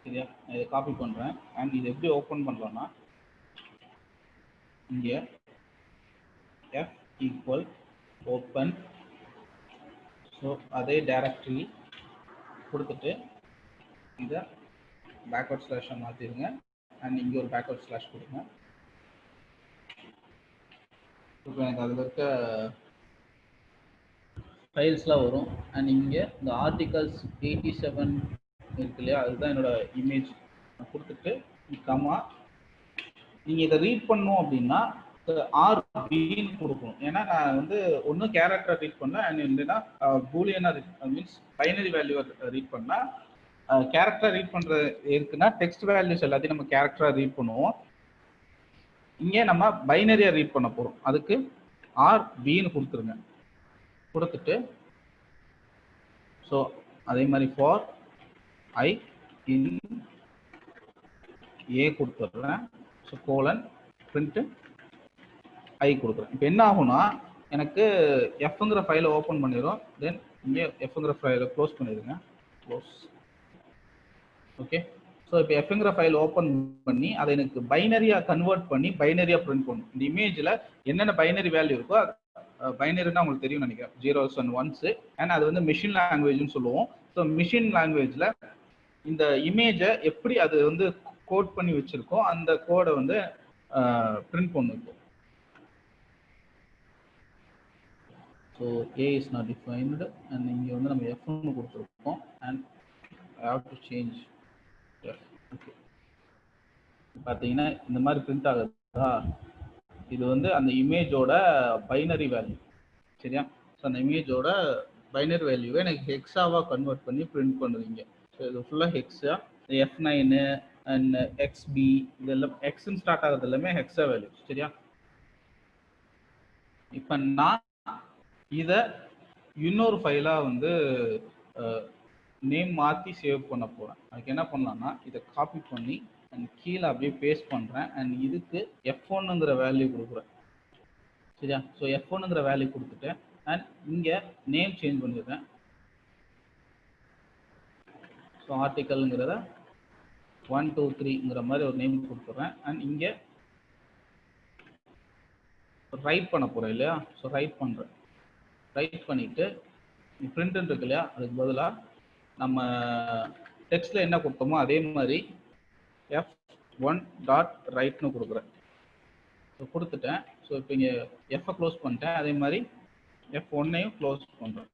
சரியா? நான் இதை காப்பி பண்ணுறேன். அண்ட் இது எப்படி ஓப்பன் பண்ணலாம்னா, இங்கே F = ஓப்பன். ஸோ அதே டைரக்டரி கொடுத்துட்டு இதை பேக்வர்ட் ஸ்லாஷை மாற்றிடுங்க. அண்ட் இங்கே ஒரு பேக்வர்ட் ஸ்லாஷ் கொடுங்க. இப்போ எனக்கு அதில் இருக்க ஃபைல்ஸ்லாம் வரும். அண்ட் இங்கே இந்த ஆர்டிகல்ஸ் 87 இருக்கு இல்லையா, அதுதான் என்னோட இமேஜ். கொடுத்துட்டு கமா நீங்கள் இதை ரீட் பண்ணணும் அப்படின்னா RBன்னு கொடுக்கணும். ஏன்னா நான் வந்து ஒன்றும் கேரக்டர் ரீட் பண்ணேன், அண்ட் இல்லைன்னா பூலியனாக மீன்ஸ் பைனரி வேல்யூவை ரீட் பண்ணால். கேரக்டர் ரீட் பண்ணுற இருக்குன்னா டெக்ஸ்ட் வேல்யூஸ் எல்லாத்தையும் நம்ம கேரக்டராக ரீட் பண்ணுவோம். இங்கே நம்ம பைனரியாக ரீட் பண்ண போகிறோம். அதுக்கு RBன்னு கொடுத்துருங்க. கொடுத்துட்டு ஸோ அதே மாதிரி ஃபார் I in A கொடுத்துட்றேன். ஸோ கோலன் பிரிண்ட்டு I கொடுக்குறேன். இப்போ என்ன ஆகும்னா, எனக்கு Fங்கிற ஃபைலை ஓப்பன் பண்ணிடும். தென் இங்கே Fங்கிற ஃபைலை க்ளோஸ் பண்ணிடுங்க. க்ளோஸ். ஓகே, ஸோ இப்போ Fங்கிற ஃபைல் ஓப்பன் பண்ணி அதை எனக்கு பைனரியாக கன்வெர்ட் பண்ணி பைனரியாக பிரிண்ட் பண்ணணும். இந்த இமேஜில் என்னென்ன பைனரி வேல்யூ இருக்கோ, பைனரினா உங்களுக்கு தெரியும் நினைக்கிறேன், 0s and 1s. அண்ட் அது வந்து மிஷின் லாங்குவேஜ்னு சொல்லுவோம். ஸோ மிஷின் லாங்குவேஜில் இந்த இமேஜை எப்படி அது வந்து கோட் பண்ணி வச்சிருக்கோ அந்த கோடை வந்து பிரிண்ட் பண்ணிருக்கோம். So A is not defined. And இங்கே வந்து நம்ம Fன்னு கொடுத்துருக்கோம். And I have to change F. Okay, பார்த்தீங்கன்னா இந்த மாதிரி பிரிண்ட் ஆகுதா, இது வந்து அந்த இமேஜோட பைனரி வேல்யூ. சரியா? ஸோ அந்த இமேஜோட பைனரி வேல்யூவை எனக்கு ஹெக்ஸாவாக கன்வெர்ட் பண்ணி பிரிண்ட் பண்ணுவீங்க. ஸோ இது ஃபுல்லாக ஹெக்ஸா, F9 அண்ட் XB இதெல்லாம் எக்ஸ்ன்னு ஸ்டார்ட் ஆகிறது எல்லாமே ஹெக்ஸா வேல்யூ. சரியா? இப்போ நான் இதை இன்னொரு ஃபைலாக வந்து நேம் மாற்றி சேவ் பண்ண போகிறேன். அதுக்கு என்ன பண்ணலாம்னா இதை காப்பி பண்ணி அண்ட் கீழே அப்படியே பேஸ்ட் பண்ணுறேன். அண்ட் இதுக்கு F1ங்கிற வேல்யூ கொடுக்குறேன். சரியா? ஸோ F1ங்கிற வேல்யூ கொடுத்துட்டேன். அண்ட் இங்கே நேம் சேஞ்ச் பண்ணிடுறேன். ஸோ ஆர்டிக்கல்ங்கிறத 1 2 3ங்கிற மாதிரி ஒரு நேம் கொடுத்துட்றேன். அண்ட் இங்கே ரைட் பண்ண போகிறேன் இல்லையா? ஸோ ரைட் பண்ணுறேன். ரைட் பண்ணிவிட்டு பிரிண்ட் இருக்கு இல்லையா, அதுக்கு பதிலாக நம்ம டெக்ஸ்ட்டில் என்ன கொடுத்தோமோ அதே மாதிரி F1.writeன்னு கொடுக்குறேன். ஸோ கொடுத்துட்டேன். ஸோ இப்போ இங்கே F-ஐ க்ளோஸ் பண்ணிட்டேன். அதே மாதிரி F1ஐயும் க்ளோஸ் பண்ணுறேன்.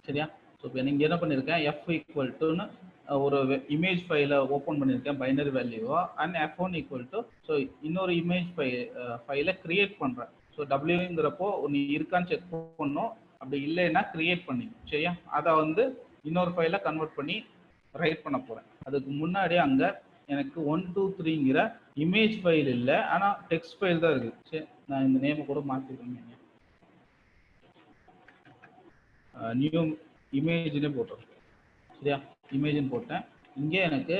சரியா? ஸோ இப்போ நீங்கள் என்ன பண்ணியிருக்கேன், F ஈக்குவல் ஒரு இமேஜ் ஃபைலை ஓப்பன் பண்ணியிருக்கேன் பைனரி வேல்யூவா. And F1 equal to so இன்னொரு இமேஜ் ஃபைலை கிரியேட் பண்ணுறேன். ஸோ Wங்கிறப்போ நீ இருக்கான்னு செக் பண்ணணும். அப்படி இல்லைன்னா கிரியேட் பண்ணி, சரியா, அதை வந்து இன்னொரு ஃபைலை கன்வெர்ட் பண்ணி ரைட் பண்ண போகிறேன். அதுக்கு முன்னாடி அங்கே எனக்கு 1 2 3ங்கிற இமேஜ் ஃபைல் இல்லை, ஆனால் டெக்ஸ்ட் ஃபைல் தான் இருக்குது. சரி, நான் இந்த நேமை கூட மாற்றிக்கிறேன். நியூ இமேஜ்னே போட்டேன். சரியா? இமேஜ்னு போட்டேன். இங்கே எனக்கு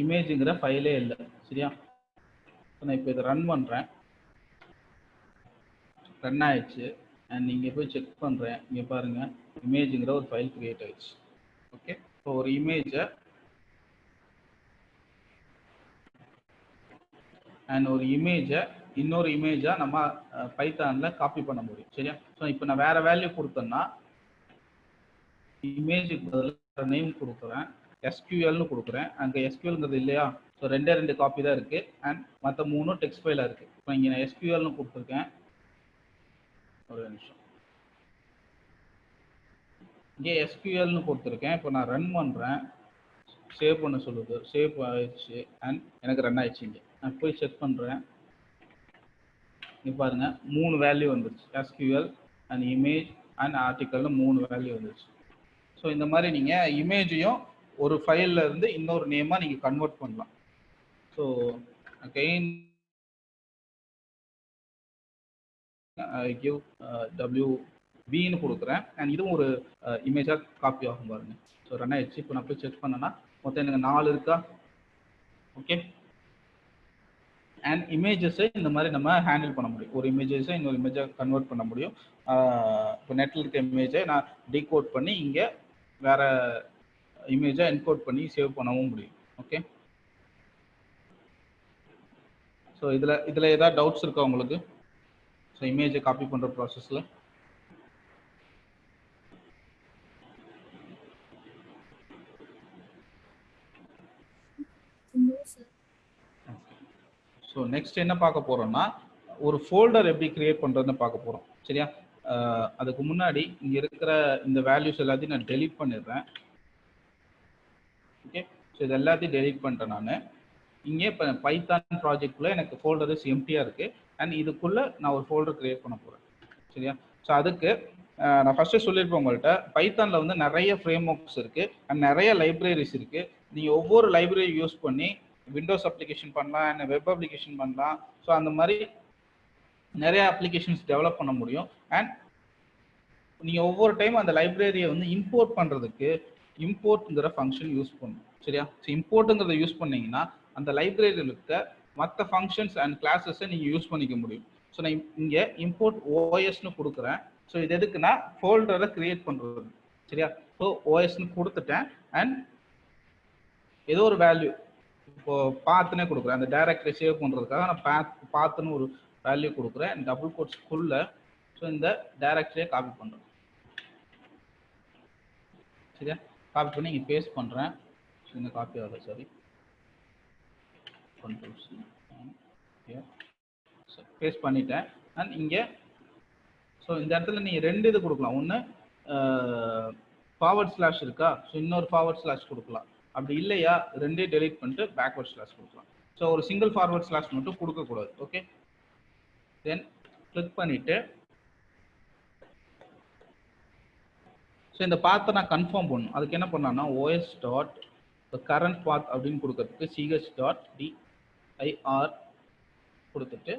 இமேஜுங்கிற ஃபைலே இல்லை. சரியா? நான் இப்போ இதை ரன் பண்ணுறேன். ரன் ஆயிடுச்சு. அண்ட் நீங்கள் போய் செக் பண்ணுறேன். இங்கே பாருங்கள், இமேஜுங்கிற ஒரு ஃபைல் கிரியேட் ஆயிடுச்சு. ஓகே, ஸோ ஒரு இமேஜை அண்ட் ஒரு இமேஜை இன்னொரு இமேஜாக நம்ம பைத்தானில் காப்பி பண்ண முடியும். சரியா? ஸோ இப்போ நான் வேறு வேல்யூ கொடுத்தேன்னா இமேஜுக்கு பதிலாக நேம் கொடுக்குறேன், SQLனு கொடுக்குறேன். அங்கே SQLங்கிறது இல்லையா? ஸோ 2 காப்பி தான் இருக்குது. அண்ட் மற்ற 3 டெக்ஸ்ட் ஃபைலாக இருக்குது. இப்போ இங்கே நான் SQLனு கொடுத்துருக்கேன். ஒரு நிமிஷம். இங்கே SQLனு கொடுத்துருக்கேன். இப்போ நான் ரன் பண்ணுறேன். சேவ் பண்ண சொல்லுது. சேவ் ஆயிடுச்சு. அண்ட் எனக்கு ரன் ஆயிடுச்சு. இங்கே நான் போய் செக் பண்ணுறேன். இங்கே பாருங்கள், 3 வேல்யூ வந்துருச்சு. SQL அண்ட் இமேஜ் அண்ட் ஆர்டிக்கல்னு 3 வேல்யூ வந்துருச்சு. ஸோ இந்த மாதிரி நீங்கள் இமேஜையும் ஒரு ஃபைலில் இருந்து இன்னொரு நேமாக நீங்கள் கன்வெர்ட் பண்ணலாம். ஸோ அகெயின் கிவ் WBன்னு கொடுக்குறேன். அண்ட் இதுவும் ஒரு இமேஜாக காப்பி ஆகும் பாருங்க. ஸோ ரன் ஆயிடுச்சு. இப்போ நான் போய் செக் பண்ணேன்னா மொத்தம் எனக்கு 4 இருக்கா? ஓகே. அண்ட் இமேஜஸை இந்த மாதிரி நம்ம ஹேண்டில் பண்ண முடியும். ஒரு இமேஜஸை இன்னொரு இமேஜாக கன்வெர்ட் பண்ண முடியும். இப்போ நெட்டில் இருக்க இமேஜை நான் டீகோட் பண்ணி இங்கே வேற இமேஜை என்கோட் பண்ணி சேவ் பண்ணவும் முடியும். ஓகே. ஸோ இதில் ஏதாவது டவுட்ஸ் இருக்கா உங்களுக்கு? ஸோ இமேஜை காப்பி பண்ணுற ப்ராசஸில் ஸோ நெக்ஸ்ட் என்ன பார்க்க போகிறோம்னா ஒரு ஃபோல்டர் எப்படி கிரியேட் பண்ணுறதுன்னு பார்க்க போகிறோம். சரியா? அதுக்கு முன்னாடி இங்கே இருக்கிற இந்த வேல்யூஸ் எல்லாத்தையும் நான் டெலீட் பண்ணிடுறேன். ஓகே. ஸோ இது எல்லாத்தையும் டெலீட் பண்ணிட்டேன் நான். இங்கே இப்போ பைத்தான் ப்ராஜெக்ட்குள்ளே எனக்கு ஃபோல்டர்ஸ் எம்டியாக இருக்குது. அண்ட் இதுக்குள்ளே நான் ஒரு ஃபோல்டர் கிரியேட் பண்ண போகிறேன். சரியா? ஸோ அதுக்கு நான் ஃபஸ்ட்டு சொல்லியிருப்பேன் உங்கள்கிட்ட, பைத்தானில் வந்து நிறைய ஃப்ரேம் ஒர்க்ஸ் இருக்குது அண்ட் நிறைய லைப்ரரிஸ் இருக்குது. நீங்கள் ஒவ்வொரு லைப்ரரி யூஸ் பண்ணி விண்டோஸ் அப்ளிகேஷன் பண்ணலாம் அண்ட் வெப் அப்ளிகேஷன் பண்ணலாம். ஸோ அந்த மாதிரி நிறைய அப்ளிகேஷன்ஸ் டெவலப் பண்ண முடியும். அண்ட் நீங்கள் ஒவ்வொரு டைம் அந்த லைப்ரரியை வந்து இம்போர்ட் பண்ணுறதுக்கு இம்போர்ட்ங்கிற ஃபங்க்ஷன் யூஸ் பண்ணணும். சரியா? ஸோ இம்போர்ட்டுங்கிறத யூஸ் பண்ணிங்கன்னா அந்த லைப்ரரியில் இருக்க மற்ற ஃபங்க்ஷன்ஸ் அண்ட் கிளாஸஸை நீங்கள் யூஸ் பண்ணிக்க முடியும். ஸோ நான் இங்கே இம்போர்ட் OSன்னு கொடுக்குறேன். ஸோ இது எதுக்குன்னா ஃபோல்டரை கிரியேட் பண்ணுறது. சரியா? ஸோ OSன்னு கொடுத்துட்டேன். அண்ட் ஏதோ ஒரு வேல்யூ இப்போ பாத்துனே கொடுக்குறேன். அந்த டைரக்டரி சேவ் பண்ணுறதுக்காக நான் பாத்துன்னு ஒரு வேல்யூ கொடுக்குறேன். டபுள் கோட்ஸ்க்குள்ள ஸோ இந்த டைரக்டரியை காப்பி பண்ணுறேன். சரியா? காப்பி பண்ணி இங்கே பேஸ்ட் பண்ணுறேன். ஸோ இந்த காப்பி ஆகலை, சாரி, பேஸ்ட் பண்ணிட்டேன். அண்ட் இங்கே ஸோ இந்த இடத்துல நீங்கள் 2 இது கொடுக்கலாம். ஒன்று ஃபார்வர்ட் ஸ்லாஷ் இருக்கா? ஸோ இன்னொரு ஃபார்வர்ட் ஸ்லாஷ் கொடுக்கலாம். அப்படி இல்லையா 2 டெலீட் பண்ணிட்டு பேக்வர்ட் ஸ்லாஷ் கொடுக்கலாம். ஸோ ஒரு சிங்கிள் ஃபார்வர்ட் ஸ்லாஷ் மட்டும் கொடுக்கக்கூடாது. ஓகே. தென் கிளிக் பண்ணிவிட்டு ஸோ இந்த பாத்தை நான் கன்ஃபார்ம் பண்ணணும். அதுக்கு என்ன பண்ணலாம்னா ஓஎஸ் டாட் கரண்ட் பாத் அப்படின்னு கொடுக்கறதுக்கு சிஹெச் டாட் டிஐஆர் கொடுத்துட்டு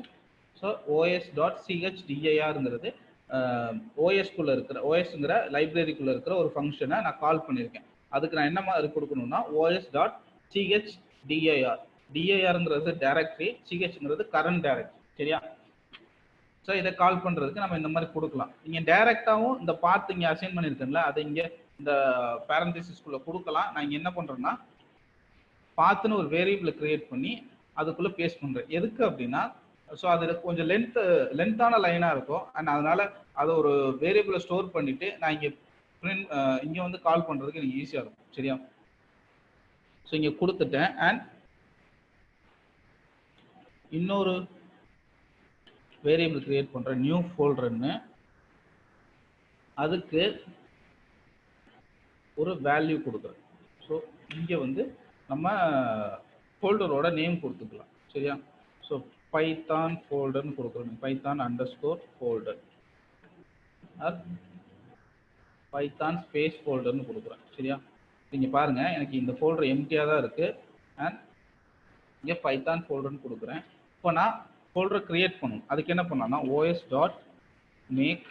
ஸோ ஓஎஸ் டாட் சிஹெச்டிஐஆருங்கிறது ஓஎஸ்குள்ளே இருக்கிற ஓஎஸ்ங்கிற லைப்ரரிக்குள்ளே இருக்கிற ஒரு ஃபங்க்ஷனை நான் கால் பண்ணியிருக்கேன். அதுக்கு நான் என்ன மாதிரி கொடுக்கணும்னா ஓஎஸ் டாட் சிஹெச்டிஐஆர், டிஐஆருங்கிறது டைரக்டரி, சிஹெச்ங்கிறது கரண்ட் டைரக்டரி. சரியா? ஸோ இதை கால் பண்ணுறதுக்கு நம்ம இந்த மாதிரி கொடுக்கலாம். நீங்கள் டைரெக்டாகவும் இந்த பார்த்து இங்கே அசைன் பண்ணியிருக்கேன்ல அதை இங்கே இந்த பேரந்திசிஸ்குள்ளே கொடுக்கலாம். நான் இங்கே என்ன பண்ணுறேன்னா பார்த்துன்னு ஒரு வேரியபிளை கிரியேட் பண்ணி அதுக்குள்ளே பேஸ்ட் பண்ணுறேன். எதுக்கு அப்படின்னா ஸோ அது கொஞ்சம் லென்த்தான லைனாக இருக்கும். அண்ட் அதனால அதை ஒரு வேரியபிளை ஸ்டோர் பண்ணிவிட்டு நான் இங்கே வந்து கால் பண்ணுறதுக்கு எனக்கு ஈஸியாக இருக்கும். சரியா? ஸோ இங்கே கொடுத்துட்டேன். அண்ட் இன்னொரு வேரியபிள் கிரியேட் பண்ணுறேன், நியூ ஃபோல்டர்னு. அதுக்கு ஒரு வேல்யூ கொடுக்குறேன். ஸோ இங்கே வந்து நம்ம ஃபோல்டரோட நேம் கொடுத்துக்கலாம். சரியா? ஸோ பைத்தான் ஃபோல்டர்னு கொடுக்குறோம், Python underscore folder or Python space ஃபோல்டர்னு கொடுக்குறேன். சரியா? நீங்கள் பாருங்கள் எனக்கு இந்த ஃபோல்டர் எம்டியாக தான் இருக்குது. அண்ட் இங்கே பைத்தான் ஃபோல்டர்னு கொடுக்குறேன். இப்போ நான் ஃபோல்டரை க்ரியேட் பண்ணணும். அதுக்கு என்ன பண்ணலாம்னா ஓஎஸ் டாட் மேக்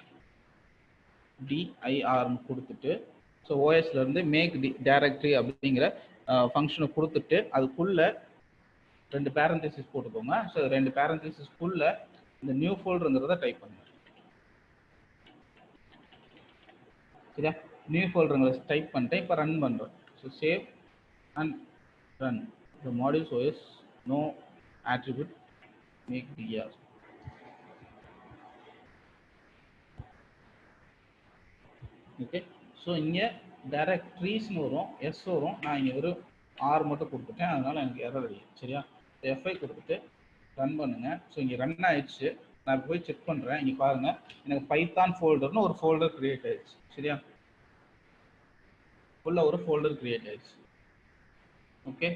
டிஐஆர்னு கொடுத்துட்டு ஸோ ஓஎஸ்லேருந்து மேக் டைரக்டரி அப்படிங்கிற ஃபங்க்ஷனை கொடுத்துட்டு அதுக்குள்ளே 2 பேரந்திசிஸ் போட்டுக்கோங்க. ஸோ 2 பேரந்திசிஸ்க்குள்ள இந்த நியூ ஃபோல்டருங்கிறத டைப் பண்ணுங்க. சரியா? நியூ ஃபோல்டருங்களை டைப் பண்ணிட்டேன். இப்போ ரன் பண்ணுறேன். So save and run. The modules OS no attribute make D R. Okay. So இங்கே டைரக்ட்ரீஸ்னு வரும், எஸ் வரும். நான் இங்கே ஒரு ஆர் மட்டும் கொடுத்துட்டேன், அதனால எனக்கு எரர் இல்லை. சரியா? எஃப்ஐ கொடுத்துட்டு ரன் பண்ணுங்க. ஸோ இங்கே ரன் ஆயிடுச்சு. நான் போய் செக் பண்ணுறேன். இங்கே பாருங்கள் எனக்கு பைத்தான் ஃபோல்டர்னு ஒரு ஃபோல்டர் கிரியேட் ஆயிடுச்சு. சரியா? உள்ள ஒரு ஃபோல்டர் கிரியேட் ஆயிடுச்சு. ஓகே.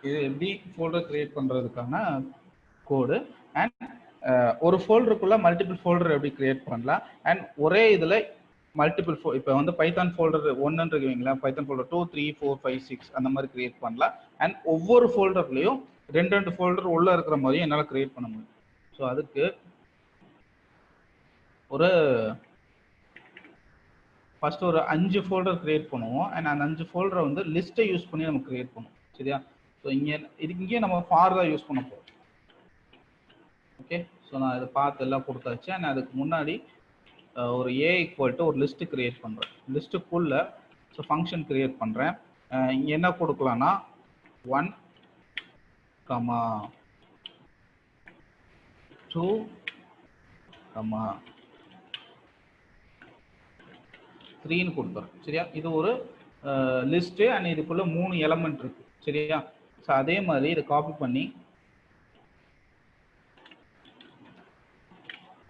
இது எப்படி ஃபோல்டர் கிரியேட் பண்ணுறதுக்கான கோடு. அண்ட் ஒரு ஃபோல்டருக்குள்ள மல்டிபிள் ஃபோல்டர் எப்படி கிரியேட் பண்ணலாம். அண்ட் ஒரே இதில் மல்டிபிள் இப்போ வந்து பைத்தான் ஃபோல்டர் 1 இருக்குவீங்களா, பைத்தான் ஃபோல்டர் 2, 3, 4, 5, 6 அந்த மாதிரி கிரியேட் பண்ணலாம். அண்ட் ஒவ்வொரு ஃபோல்டர்லையும் 2 ஃபோல்டர் உள்ள இருக்கிற மாதிரியும் என்னால் கிரியேட் பண்ண முடியும். ஸோ அதுக்கு ஒரு ஃபர்ஸ்ட் ஒரு 5 ஃபோல்டர் கிரியேட் பண்ணுவோம். அண்ட் அந்த 5 ஃபோல்டரை வந்து லிஸ்ட்டை யூஸ் பண்ணி நம்ம கிரியேட் பண்ணுவோம். சரியா? ஸோ இங்கே நம்ம ஃபார் தான் யூஸ் பண்ண போகிறோம். ஓகே. ஸோ நான் இதை பார்த்து எல்லாம் கொடுத்தாச்சு. அண்ட் அதுக்கு முன்னாடி ஒரு ஏ ஈக்குவல் டு ஒரு லிஸ்ட் கிரியேட் பண்ணுறேன். லிஸ்ட்டுக்குள்ள ஸோ ஃபங்க்ஷன் கிரியேட் பண்ணுறேன். இங்கே என்ன கொடுக்கலாம்னா 1, 2, 3ன்னு கொடுத்துறேன். சரியா? இது ஒரு லிஸ்ட்டு. அண்ட் இதுக்குள்ள 3 எலமெண்ட் இருக்கு. சரியா? ஸோ அதே மாதிரி இதை காப்பி பண்ணி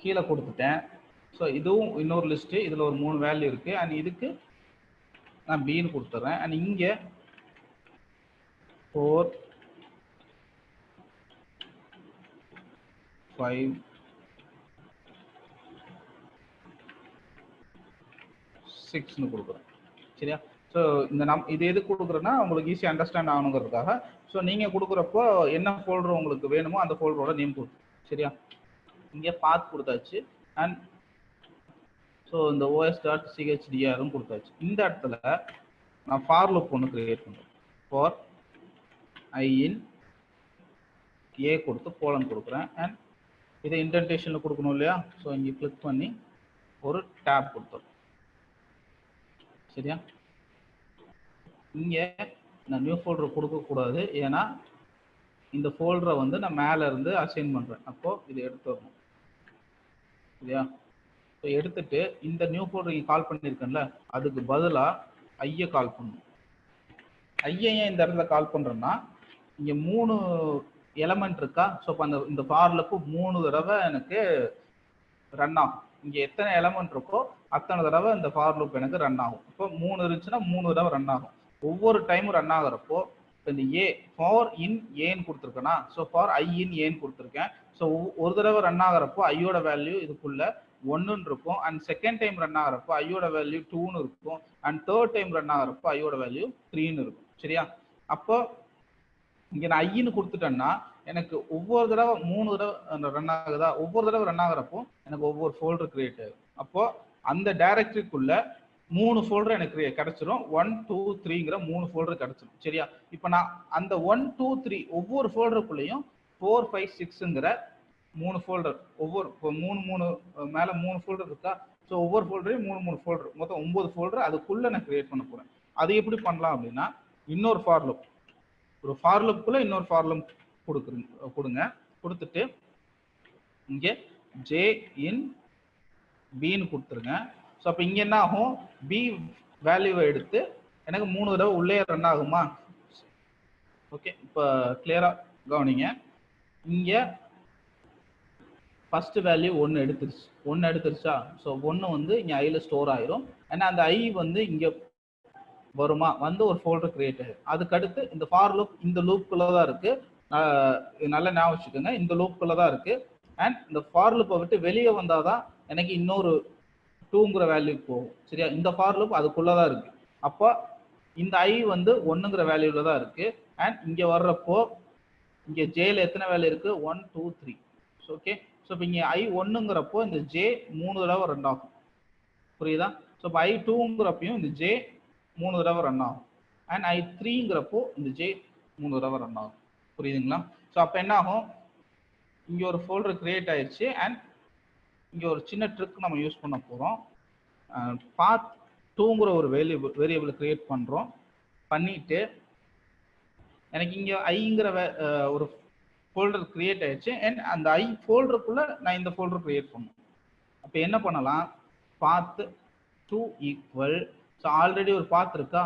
கீழே கொடுத்துட்டேன். ஸோ இதுவும் இன்னொரு லிஸ்ட்டு. இதில் ஒரு 3 வேல்யூ இருக்குது. அண்ட் இதுக்கு நான் பின்னு கொடுத்துட்றேன். அண்ட் இங்கே 4, 5, 6ன்னு கொடுக்குறேன். சரியா? ஸோ இது எது கொடுக்குறேன்னா உங்களுக்கு ஈஸியாக அண்டர்ஸ்டாண்ட் ஆகணுங்கிறதுக்காக. ஸோ நீங்கள் கொடுக்குறப்போ என்ன ஃபோல்டர் உங்களுக்கு வேணுமோ அந்த ஃபோல்டரோட நேம் கொடுத்து. சரியா? இங்கே பாத் கொடுத்தாச்சு. அண்ட் ஸோ இந்த ஓஎஸ் டாட் சிஹெச்டிஆரும் கொடுத்தாச்சு. இந்த இடத்துல நான் ஃபார் லூப் ஒன்று கிரியேட் பண்ணுறேன். ஃபார் ஐ இன் ஏ கொடுத்து கோலன் கொடுக்குறேன். அண்ட் இதை இன்டென்டேஷனில் கொடுக்கணும் இல்லையா? ஸோ இங்கே கிளிக் பண்ணி ஒரு டேப் கொடுத்துறேன். சரியா? இங்கே நான் நியூ ஃபோல்டர் கொடுக்கக்கூடாது, ஏன்னா இந்த ஃபோல்டரை வந்து நான் மேலே இருந்து அசைன் பண்ணுறேன். அப்போது இதை எடுத்து வரணும். சரியா? ஸோ எடுத்துட்டு இந்த நியூ ஃபோல்டர் இங்கே கால் பண்ணியிருக்கேன்ல, அதுக்கு பதிலாக ஐயை கால் பண்ணணும். ஐயை ஏன் இந்த இடத்துல கால் பண்ணுறேன்னா இங்கே 3 எலமெண்ட் இருக்கா. ஸோ இப்போ இந்த ஃபார்லுக்கு 3 தடவை எனக்கு ரன் ஆகும். இங்கே எத்தனை எலமெண்ட் இருக்கோ அத்தனை தடவை இந்த ஃபார் லூப் எனக்கு ரன் ஆகும். இப்போ 3 இருந்துச்சுன்னா 3 தடவை ரன் ஆகும். ஒவ்வொரு டைமும் ரன் ஆகிறப்போ இப்போ இந்த ஏ ஃபார் இன் ஏன்னு கொடுத்துருக்கேன்னா, ஸோ ஃபார் ஐ இன் ஏன்னு கொடுத்துருக்கேன். ஸோ ஒரு தடவை ரன் ஆகிறப்போ ஐயோட வேல்யூ இதுக்குள்ள 1ன்னு இருக்கும். அண்ட் செகண்ட் டைம் ரன் ஆகிறப்போ ஐயோட வேல்யூ 2ன்னு இருக்கும். அண்ட் தேர்ட் டைம் ரன் ஆகிறப்போ ஐயோட வேல்யூ 3ன்னு இருக்கும். சரியா? அப்போ இங்க நான் ஐன்னு கொடுத்துட்டேன்னா எனக்கு ஒவ்வொரு தடவை 3 தடவை ரன் ஆகுதா, ஒவ்வொரு தடவை ரன் ஆகுறப்போ எனக்கு ஒவ்வொரு ஃபோல்டர் கிரியேட் ஆகும். அப்போ அந்த டைரக்டரிக்குள்ள 3 ஃபோல்டர் எனக்கு கிடைச்சிரும். 1 2 3ங்கிற 3 ஃபோல்டர் கிடைச்சிரும். சரியா? இப்போ நான் அந்த 1 2 3 ஒவ்வொரு ஃபோல்டருக்குள்ளேயும் 4 5 6ங்கிற 3 ஃபோல்டர், ஒவ்வொரு 3 மேல 3 ஃபோல்டர் இருக்கா, ஸோ ஒவ்வொரு ஃபோல்டரையும் 3 ஃபோல்டர், மொத்தம் 9 ஃபோல்டர் அதுக்குள்ள நான் கிரியேட் பண்ண போறேன். அது எப்படி பண்ணலாம் அப்படின்னா, இன்னொரு ஃபார் லூப், ஒரு ஃபார் லூப்புக்குள்ள இன்னொரு ஃபார் லூப் கொடுங்க. கொடுத்துட்டு இங்கே ஜே இன் பின்னு கொடுத்துருங்க. ஸோ அப்போ இங்கே என்ன ஆகும், பி வேல்யூவை எடுத்து எனக்கு 3 தடவை உள்ளே ரன் ஆகுமா? ஓகே, இப்போ கிளியரா கவனிங்க. இங்கே ஃபர்ஸ்ட் வேல்யூ 1 எடுத்துருச்சா? ஸோ 1 வந்து இங்கே ஐயில் ஸ்டோர் ஆயிரும். ஏன்னா அந்த ஐ வந்து இங்கே வருமா, வந்து ஒரு ஃபோல்டர் கிரியேட் ஆகும். அதுக்கடுத்து இந்த ஃபார் லூப் இந்த லூப்புக்குள்ள தான் இருக்கு. நல்லா ஞாபகம் வச்சுக்கோங்க, இந்த லூப்புக்குள்ள தான் இருக்கு. அண்ட் இந்த ஃபார் லூப்பை விட்டு வெளியே வந்தாதான் எனக்கு இன்னொரு 2ங்கிற வேல்யூ போகும். சரியா? இந்த ஃபார் லூப் அதுக்குள்ளதான் இருக்கு. அப்போ இந்த ஐ வந்து 1ங்கிற வேல்யூல தான் இருக்கு. அண்ட் இங்க வர்றப்போ இங்க ஜேல எத்தனை வேல்யூ இருக்கு? 1 2 3. ஓகே, ஸோ இப்போ இங்க ஐ 1ங்கிறப்போ இந்த ஜே 3 தடவை ரன் ஆகும். புரியுதா? ஸோ இப்போ ஐ 2ங்கிறப்பையும் இந்த ஜே 3 தடவை ரன் ஆகும். அண்ட் ஐ 3ங்கிறப்போ இந்த ஜே 3 தடவை ரன் ஆகும். புரியுதுங்களா? ஸோ அப்போ என்ன ஆகும், இங்க ஒரு ஃபோல்டர் கிரியேட் ஆயிடுச்சு. அண்ட் இங்க ஒரு சின்ன ட்ரிக் நம்ம யூஸ் பண்ண போறோம். பாத் 2ங்கிற ஒரு வேரியபிள் கிரியேட் பண்றோம். பண்ணிட்டு எனக்கு இங்க ஐங்கிற ஒரு ஃபோல்டர் கிரியேட் ஆயிடுச்சு. அண்ட் அந்த ஐ ஃபோல்டருக்குள்ள நான் இந்த ஃபோல்டர் கிரியேட் பண்ணணும். அப்போ என்ன பண்ணலாம், பாத் 2 ஈக்குவல், ஸோ ஆல்ரெடி ஒரு பாத் இருக்கா,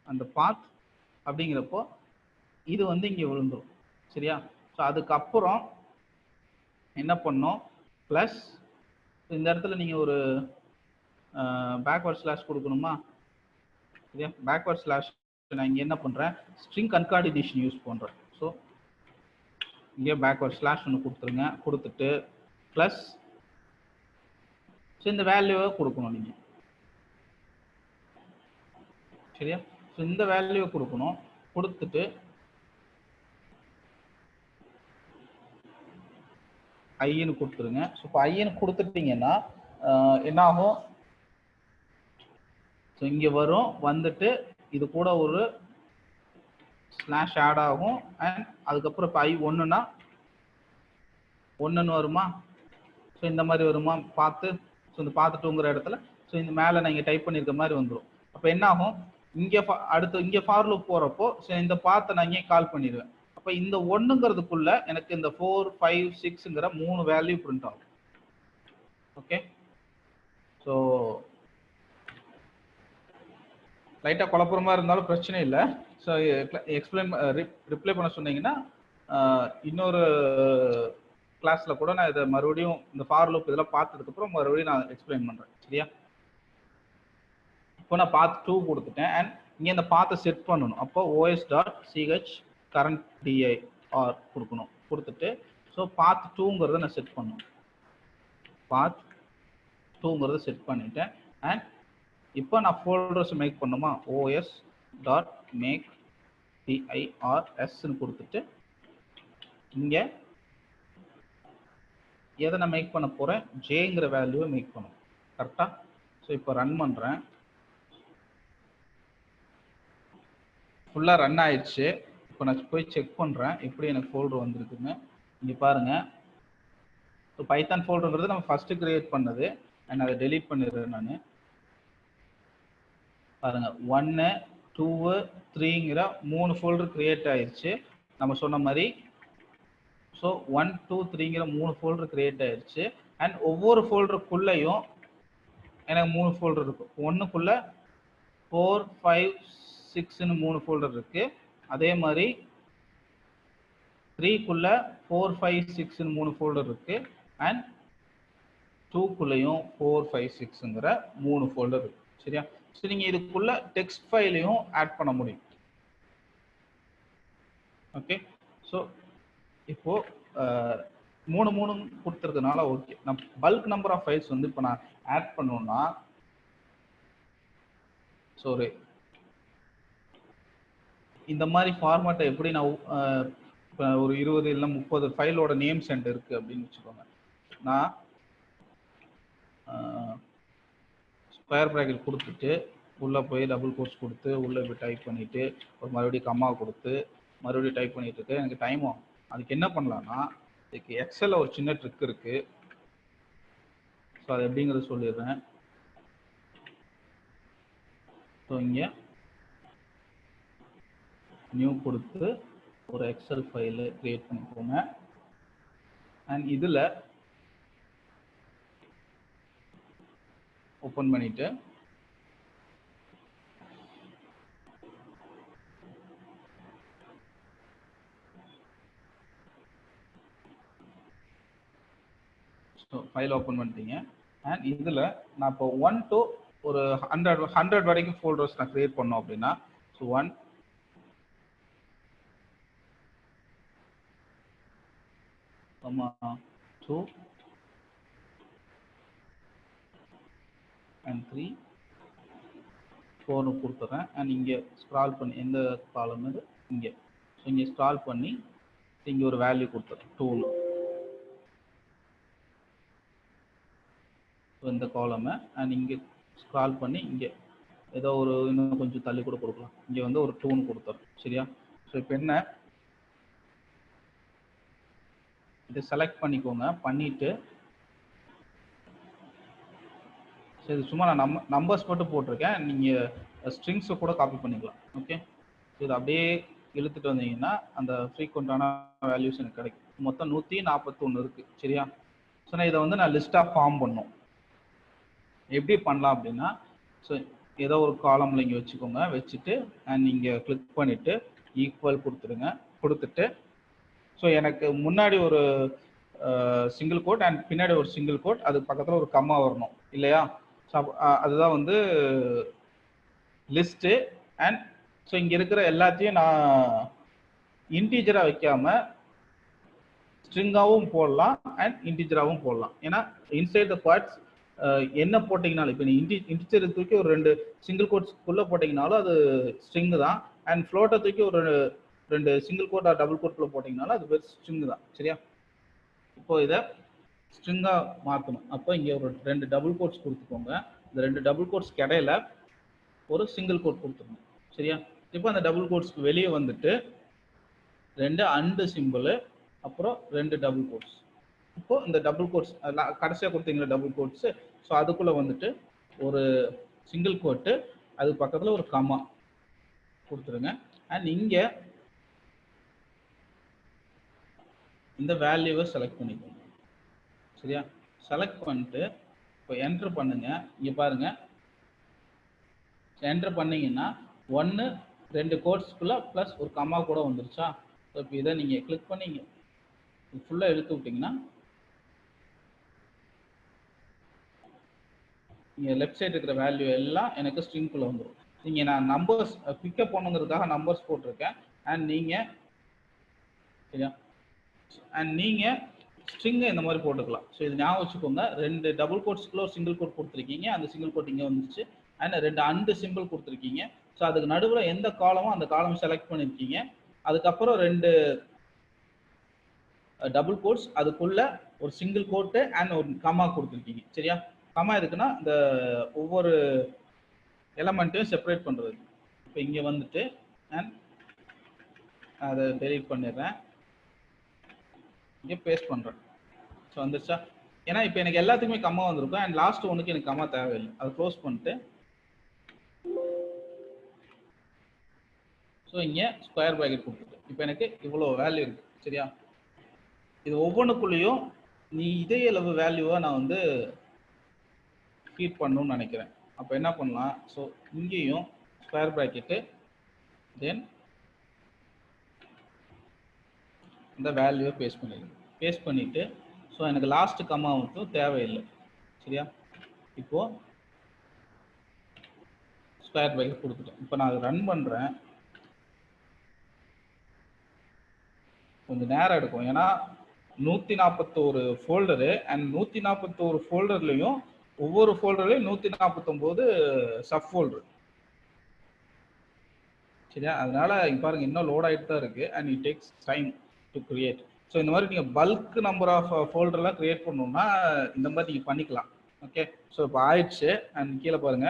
அந்த பாத் அப்படிங்கிறப்போ இது வந்து இங்கே விழுந்துடும். சரியா? ஸோ அதுக்கப்புறம் என்ன பண்ணோம், ப்ளஸ் இந்த இடத்துல நீங்கள் ஒரு பேக்வர்ட் ஸ்லாஷ் கொடுக்கணுமா? சரியா? பேக்வர்ட் ஸ்லாஷ் நான் இங்கே என்ன பண்ணுறேன், ஸ்ட்ரிங் கன்கார்டினேஷன் யூஸ் பண்ணுறேன். ஸோ இங்கே பேக்வர்ட் ஸ்லாஷ் ஒன்று கொடுத்துருங்க. கொடுத்துட்டு ப்ளஸ், ஸோ இந்த வேல்யூவை கொடுக்கணும் நீங்கள். சரியா? ஸோ இந்த வேல்யூவை கொடுக்கணும். கொடுத்துட்டு ஐன்னு கொடுத்துருங்க. ஸோ இப்போ ஐன்னு கொடுத்துட்டீங்கன்னா என்ன ஆகும், ஸோ இங்கே வரும், வந்துட்டு இது கூட ஒரு ஸ்லாஷ் ஆட் ஆகும். அண்ட் அதுக்கப்புறம் இப்போ ஐ 1ன்னா 1ன்னு வருமா? ஸோ இந்த மாதிரி வருமா பார்த்து? ஸோ இந்த பார்த்துட்டுங்கிற இடத்துல ஸோ இந்த மேலே நான் இங்கே டைப் பண்ணியிருக்க மாதிரி வந்துடும். அப்போ என்ன ஆகும், இங்கே அடுத்து இங்கே ஃபார் லூப் போகிறப்போ ஸோ இந்த பார்த்தை நான் இங்கே கால் பண்ணிடுவேன். அப்போ இந்த 1ங்கிறதுக்குள்ள எனக்கு இந்த 4 5 6ங்கிற 3 வேல்யூ பிரிண்ட் ஆகும். ஓகே, ஸோ லைட்டாக குழப்பமா இருந்தாலும் பிரச்சனை இல்லை. ஸோ ரிப்ளை பண்ண சொன்னீங்கன்னா இன்னொரு கிளாஸில் கூட நான் இதை மறுபடியும் இந்த ஃபார் லூப் இதெல்லாம் பார்த்ததுக்கப்புறம் மறுபடியும் நான் எக்ஸ்பிளைன் பண்ணுறேன். சரியா? இப்போ நான் பாத் 2 கொடுத்துட்டேன். அண்ட் இங்கே இந்த பாத்தை செட் பண்ணணும். அப்போ os.ch current dir கொடுக்கணும். கொடுத்துட்டு ஸோ பாத் 2ங்கிறத நான் செட் பண்ணணும். பாத் 2ங்கிறத செட் பண்ணிட்டேன். அண்ட் இப்போ நான் ஃபோல்டர்ஸ் மேக் பண்ணுமா, os.make dirsன்னு கொடுத்துட்டு இங்கே எதை நான் மேக் பண்ண போகிறேன், ஜேங்கிற வேல்யூவை மேக் பண்ணும். கரெக்டாக? ஸோ இப்போ ரன் பண்ணுறேன். ஃபுல்லாக ரன் ஆயிடுச்சு. இப்போ நான் போய் செக் பண்ணுறேன் எப்படி எனக்கு ஃபோல்டர் வந்திருக்குன்னு. இங்கே பாருங்கள், ஸோ பைத்தான் ஃபோல்டருங்கிறது நம்ம ஃபஸ்ட்டு கிரியேட் பண்ணது. அண்ட் அதை டெலீட் பண்ணிடுறேன் நான். பாருங்கள், 1 2 3ங்கிற 3 ஃபோல்டர் கிரியேட் ஆயிடுச்சு நம்ம சொன்ன மாதிரி. ஸோ 1 2 3ங்கிற 3 ஃபோல்டர் கிரியேட் ஆயிடுச்சு. அண்ட் ஒவ்வொரு ஃபோல்டருக்குள்ளேயும் எனக்கு 3 ஃபோல்டர் இருக்கும். 1க்குள்ள 4 5 6ன்னு 3 ஃபோல்டர் இருக்கு. அதே மாதிரி 3க்குள்ள 4 5 6ன்னு 3 ஃபோல்டர் இருக்கு. அண்ட் 2க்குள்ளேயும் 4 5 6ங்கிற 3 ஃபோல்டர் இருக்கு. சரியா? ஸோ நீங்கள் இதுக்குள்ள டெக்ஸ்ட் ஃபைலையும் ஆட் பண்ண முடியும். ஓகே, ஸோ இப்போ மூணு மூணு கொடுத்துருக்கனால ஓகே. நான் பல்க் நம்பர் ஆஃப் ஃபைல்ஸ் வந்து இப்போ நான் ஆட் பண்ணணும்னா ஒரு இந்த மாதிரி ஃபார்மேட்டை எப்படி நான் இப்போ ஒரு 20 இல்லை 30 ஃபைலோட நேம் சென்ட் இருக்கு அப்படின்னு வச்சுக்கோங்க. நான் ஸ்கொயர் ப்ராக்கெட் கொடுத்துட்டு உள்ளே போய் டபுள் கோட்ஸ் கொடுத்து உள்ளே போய் டைப் பண்ணிவிட்டு ஒரு மறுபடியும் கம்மா கொடுத்து மறுபடியும் டைப் பண்ணிட்டு இருக்கு. எனக்கு டைம் ஆகும். அதுக்கு என்ன பண்ணலான்னா இதுக்கு எக்ஸலில் ஒரு சின்ன ட்ரிக் இருக்கு. ஸோ அது எப்படிங்கிறத சொல்லிடுறேன். ஸோ இங்கே நியூ கொடுத்து ஒரு எக்ஸல் ஃபைலு கிரியேட் பண்ணிக்கோங்க. அண்ட் இதில் ஓப்பன் பண்ணிட்டு ஃபைல் ஓப்பன் பண்ணிட்டீங்க. அண்ட் இதில் நான் இப்போ 1 to ஒரு 100 வரைக்கும் ஃபோல்டர்ஸ் நான் கிரியேட் பண்ணோம் அப்படின்னா ஸோ 1 2 and 3 4 கொடுத்துறேன். அண்ட் இங்கே ஸ்க்ரால் பண்ணி எந்த காலம் இது இங்கே ஸோ இங்கே ஸ்க்ரால் பண்ணி இங்கே ஒரு வேல்யூ கொடுத்துறேன் 2. இந்த காலமை அண்ட் இங்கே ஸ்க்ரால் பண்ணி இங்கே ஏதோ ஒரு இன்னும் கொஞ்சம் தள்ளி கூட கொடுக்கலாம். இங்கே வந்து ஒரு 2 கொடுத்துறேன். சரியா? ஸோ இப்போ என்ன இதை செலக்ட் பண்ணிக்கோங்க. பண்ணிட்டு சரி சும்மா நான் நம்பர்ஸ் மட்டும் போட்டிருக்கேன். நீங்கள் ஸ்ட்ரிங்ஸை கூட காப்பி பண்ணிக்கலாம். ஓகே. ஸோ இதை அப்படியே இழுத்துட்டு வந்தீங்கன்னா அந்த ஃப்ரீக்வெண்ட்டான வேல்யூஸ் எனக்கு கிடைக்கும். மொத்தம் 141 இருக்குது. சரியா? ஸோ நான் இதை வந்து நான் லிஸ்ட்டாக ஃபார்ம் பண்ணணும். எப்படி பண்ணலாம் அப்படின்னா ஸோ ஏதோ ஒரு காலமில் இங்கே வச்சுக்கோங்க. வச்சுட்டு அண்ட் நீங்கள் கிளிக் பண்ணிவிட்டு ஈக்குவல் கொடுத்துருங்க. கொடுத்துட்டு ஸோ எனக்கு முன்னாடி ஒரு சிங்கிள் கோட் அண்ட் பின்னாடி ஒரு சிங்கிள் கோட், அதுக்கு பக்கத்தில் ஒரு கம்மா வரணும் இல்லையா? ஸோ அதுதான் வந்து லிஸ்ட்டு. அண்ட் ஸோ இங்கே இருக்கிற எல்லாத்தையும் நான் இன்டீஜராக வைக்காமல் ஸ்ட்ரிங்காகவும் போடலாம் அண்ட் இன்டீஜராகவும் போடலாம். ஏன்னா இன்சைட் த குவாட்ஸ் என்ன போட்டிங்கனாலும் இப்போ நீ இன்டிஜர் தூக்கி ஒரு 2 சிங்கிள் கோட்ஸ்க்குள்ளே போட்டிங்கனாலும் அது ஸ்ட்ரிங்கு தான். அண்ட் ஃப்ளோட்டை தூக்கி ஒரு 2 சிங்கிள் கோட் ஆர் டபுள் கோட்குள்ளே போட்டிங்கனாலும் அது பேர் ஸ்ட்ரிங்கு தான். சரியா? இப்போ இதை ஸ்ட்ரிங்காக மாற்றணும். அப்போ இங்கே ஒரு 2 டபுள் கோட்ஸ் கொடுத்துக்கோங்க. இந்த 2 டபுள் கோட்ஸ்க்கு இடையில ஒரு சிங்கிள் கோட் கொடுத்துருங்க. சரியா? இப்போ அந்த டபுள் கோட்ஸ்க்கு வெளியே வந்துட்டு 2 அண்டு சிம்பிள் அப்புறம் 2 டபுள் கோட்ஸ். இப்போ இந்த டபுள் கோட்ஸ் கடைசியாக கொடுத்தீங்களா டபுள் கோட்ஸ், ஸோ அதுக்குள்ளே வந்துட்டு ஒரு சிங்கிள் கோட்டு, அது பக்கத்தில் ஒரு கம்மா கொடுத்துருங்க. அண்ட் இங்கே இந்த வேல்யூவை செலக்ட் பண்ணிக்கோங்க. சரியா? செலக்ட் பண்ணிட்டு இப்போ என்ட்ரு பண்ணுங்க. இங்கே பாருங்க, என்ட்ரு பண்ணீங்கன்னா 1 2 கோட்ஸ்க்குள்ள ப்ளஸ் ஒரு கம்மா கூட வந்துருச்சா? ஸோ இப்போ இதை நீங்கள் கிளிக் பண்ணி ஃபுல்லாக இழுத்து விட்டிங்கன்னா இங்கே லெஃப்ட் சைடு இருக்கிற வேல்யூ எல்லாம் எனக்கு ஸ்ட்ரிங்குள்ளே வந்துடும். நீங்கள் நான் நம்பர்ஸ் பிக்கப் பண்ணுங்கிறதுக்காக நம்பர்ஸ் போட்டிருக்கேன். அண்ட் நீங்கள் சரியா? அண்ட் நீங்கள் ஸ்ட்ரிங்கை இந்த மாதிரி போட்டுக்கலாம். ஸோ இது ஞாபகம் வச்சுக்கோங்க. 2 டபுள் கோட்ஸ்க்குள்ள ஒரு சிங்கிள் கோட் கொடுத்துருக்கீங்க, அந்த சிங்கிள் கோட் இங்கே வந்துருச்சு. அண்ட் 2 அண்டு சிம்பிள் கொடுத்துருக்கீங்க. ஸோ அதுக்கு நடுவில் எந்த காலமோ அந்த காலம் செலக்ட் பண்ணியிருக்கீங்க. அதுக்கப்புறம் 2 டபுள் கோட்ஸ், அதுக்குள்ள ஒரு சிங்கிள் கோட்டு அண்ட் ஒரு கம்மா கொடுத்துருக்கீங்க. சரியா? கம்மா எதுக்குன்னா இந்த ஒவ்வொரு எலமெண்ட்டையும் செப்பரேட் பண்ணுறது. இப்போ இங்கே வந்துட்டு அண்ட் அதை டெலீட் பண்ணிடுறேன், இங்கே பேஸ்ட் பண்ணுறேன். ஸோ வந்துருச்சா? ஏன்னா இப்போ எனக்கு எல்லாத்துக்குமே கம்மா வந்திருக்கும். அண்ட் லாஸ்ட் ஒன்றுக்கு எனக்கு கம்மா தேவையில்லை. அதை க்ளோஸ் பண்ணிட்டு ஸோ இங்கே ஸ்கொயர் ப்ராக்கெட் கொடுத்துட்டு இப்போ எனக்கு இவ்வளோ வேல்யூ இருக்குது. சரியா? இது ஒவ்வொன்றுக்குள்ளேயும் நீ இதே அளவு வேல்யூவாக நான் வந்து ஃபீட் பண்ணணும்னு நினைக்கிறேன். அப்போ என்ன பண்ணலாம்? ஸோ இங்கேயும் ஸ்கொயர் ப்ராக்கெட்டு தென் இந்த வேல்யூவை பேஸ்ட் பண்ணிடுங்க. பேஸ்ட் பண்ணிவிட்டு ஸோ எனக்கு லாஸ்ட் கம்மா மட்டும் தேவையில்லை. சரியா? இப்போது ஸ்கொயர் ப்ராக்கெட் கொடுத்துட்டேன். இப்போ நான் அதை ரன் பண்ணுறேன். கொஞ்சம் நேரம் எடுக்கும், ஏன்னா 141 ஃபோல்டரு அண்ட் 141 ஃபோல்டர்லையும் ஒவ்வொரு ஃபோல்டர்லையும் 149 சப் ஃபோல்டர். சரியா? அதனால இங்க பாருங்க இன்னும் லோட் ஆகிட்டு தான் இருக்கு and it takes time to create. So இந்த மாதிரி நீங்கள் பல்க் நம்பர் ஆஃப் ஃபோல்டர்லாம் கிரியேட் பண்ணணும்னா இந்த மாதிரி நீங்கள் பண்ணிக்கலாம். ஓகே, ஸோ இப்போ ஆயிடுச்சு அண்ட் கீழே பாருங்க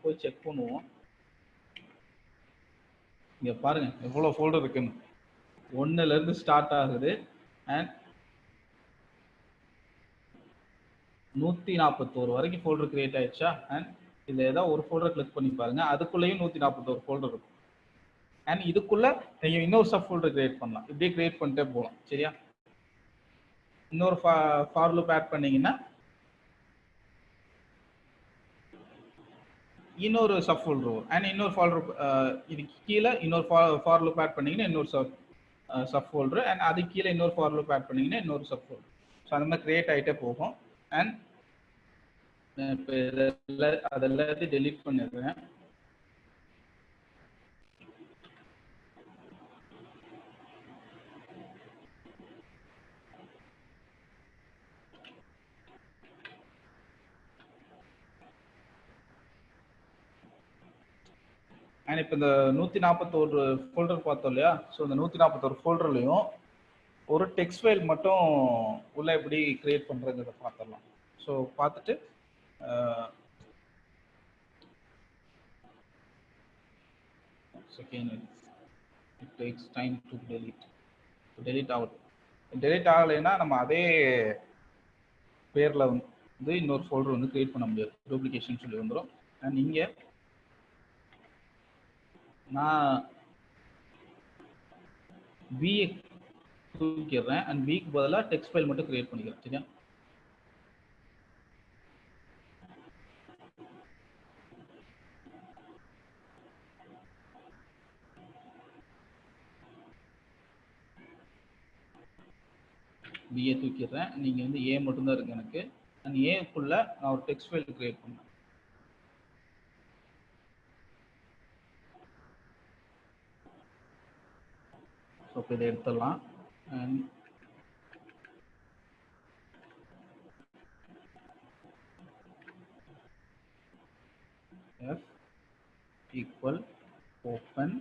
போய் செக் பண்ணுவோம். இங்கே பாருங்க எவ்வளோ ஃபோல்டர் இருக்குன்னு. 1லேருந்து ஸ்டார்ட் ஆகுது அண்ட் 141 வரைக்கும் ஃபோல்டர் கிரியேட் ஆயிடுச்சா. அண்ட் இதில் ஏதாவது ஒரு ஃபோல்டர் கிளிக் பண்ணி பாருங்க, அதுக்குள்ளேயும் 141 ஃபோல்டர் இருக்கும். அண்ட் இதுக்குள்ள நீங்கள் இன்னொரு சப் ஃபோல்டர் கிரியேட் பண்ணலாம். இப்படியே கிரியேட் பண்ணிட்டே போகலாம். சரியா? இன்னொரு ஃபார் லூப் ஆட் பண்ணீங்கன்னா இன்னொரு சப் ஃபோல்டர் வரும் அண்ட் இன்னொரு ஃபோல்டர் இதுக்கு கீழே இன்னொரு ஃபார் லூப் ஆட் பண்ணீங்கன்னா இன்னொரு சப் ஃபோல்டர் அண்ட் அதுக்கு கீழே இன்னொரு ஃபார் லூப் ஆட் பண்ணீங்கன்னா இன்னொரு சப் ஃபோல்டர். ஸோ அந்த மாதிரி கிரியேட் ஆகிட்டே போகும். அண்ட் இப்போ அதெல்லாத்தையும் டெலீட் பண்ணிடுறேன். அண்ட் இப்போ இந்த 141 ஃபோல்டர் பார்த்தோம் இல்லையா? ஸோ இந்த 141 ஃபோல்டர்லையும் ஒரு டெக்ஸ்ட் ஃபைல் மட்டும் உள்ள எப்படி கிரியேட் பண்ணுறதுங்கிறத பார்த்துடலாம். ஸோ பார்த்துட்டு second it takes time to delete ஆகுது. டெலீட் ஆகலைன்னா நம்ம அதே பேரில் வந்து இன்னொரு ஃபோல்டர் வந்து கிரியேட் பண்ண முடியாது, டூப்ளிகேஷன் சொல்லி வந்துடும். அண்ட் இங்கே நான் பிஏ தூக்கிடுறேன் அண்ட் பிக்கு பதிலாக டெக்ஸ்ட் ஃபைல் மட்டும் கிரியேட் பண்ணிக்கிறேன். சரியா? பிஏ தூக்கிடுறேன். நீங்கள் வந்து ஏ மட்டும்தான் இருக்கு எனக்கு. அண்ட் ஏக்குள்ள நான் ஒரு டெக்ஸ்ட் ஃபைல் கிரியேட் பண்ணேன். ஸோ இப்போ இதை எடுத்துடலாம். அண்ட் எஃப் ஈக்குவல் ஓப்பன்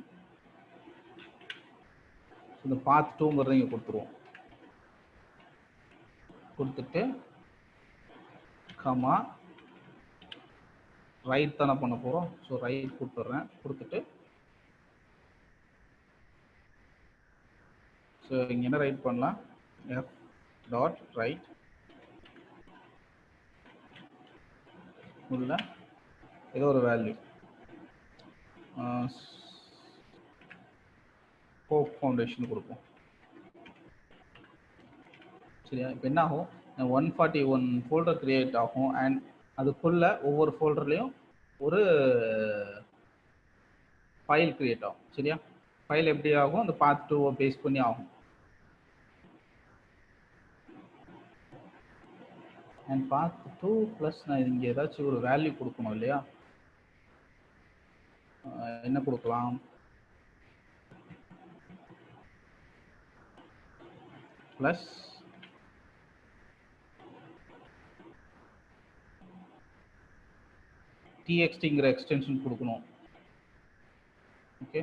இந்த பாத் 2ங்கிறத இங்கே கொடுத்துருவோம். கொடுத்துட்டு கமா ரைட் தானே பண்ண போகிறோம். ஸோ ரைட் கொடுத்துட்றேன். கொடுத்துட்டு ஸோ இங்கே என்ன ரைட் பண்ணலாம், எஃப் டாட் ரைட் உள்ள ஏதோ ஒரு வேல்யூ ஹோப் ஃபவுண்டேஷன் கொடுப்போம். சரியா? இப்போ என்ன ஆகும், 141 ஃபோல்டர் கிரியேட் ஆகும் அண்ட் அதுக்குள்ள ஒவ்வொரு ஃபோல்டர்லையும் ஒரு ஃபைல் கிரியேட் ஆகும். சரியா? ஃபைல் எப்படி ஆகும், அந்த பாத் 2 பேஸ் பண்ணி ஆகும். அண்ட் பாத் 2 ப்ளஸ் நான் இங்கே ஏதாச்சும் ஒரு வேல்யூ கொடுக்கணும் இல்லையா? என்ன கொடுக்கலாம், ப்ளஸ் txtங்கிற எக்ஸ்டென்ஷன் கொடுக்கணும். ஓகே,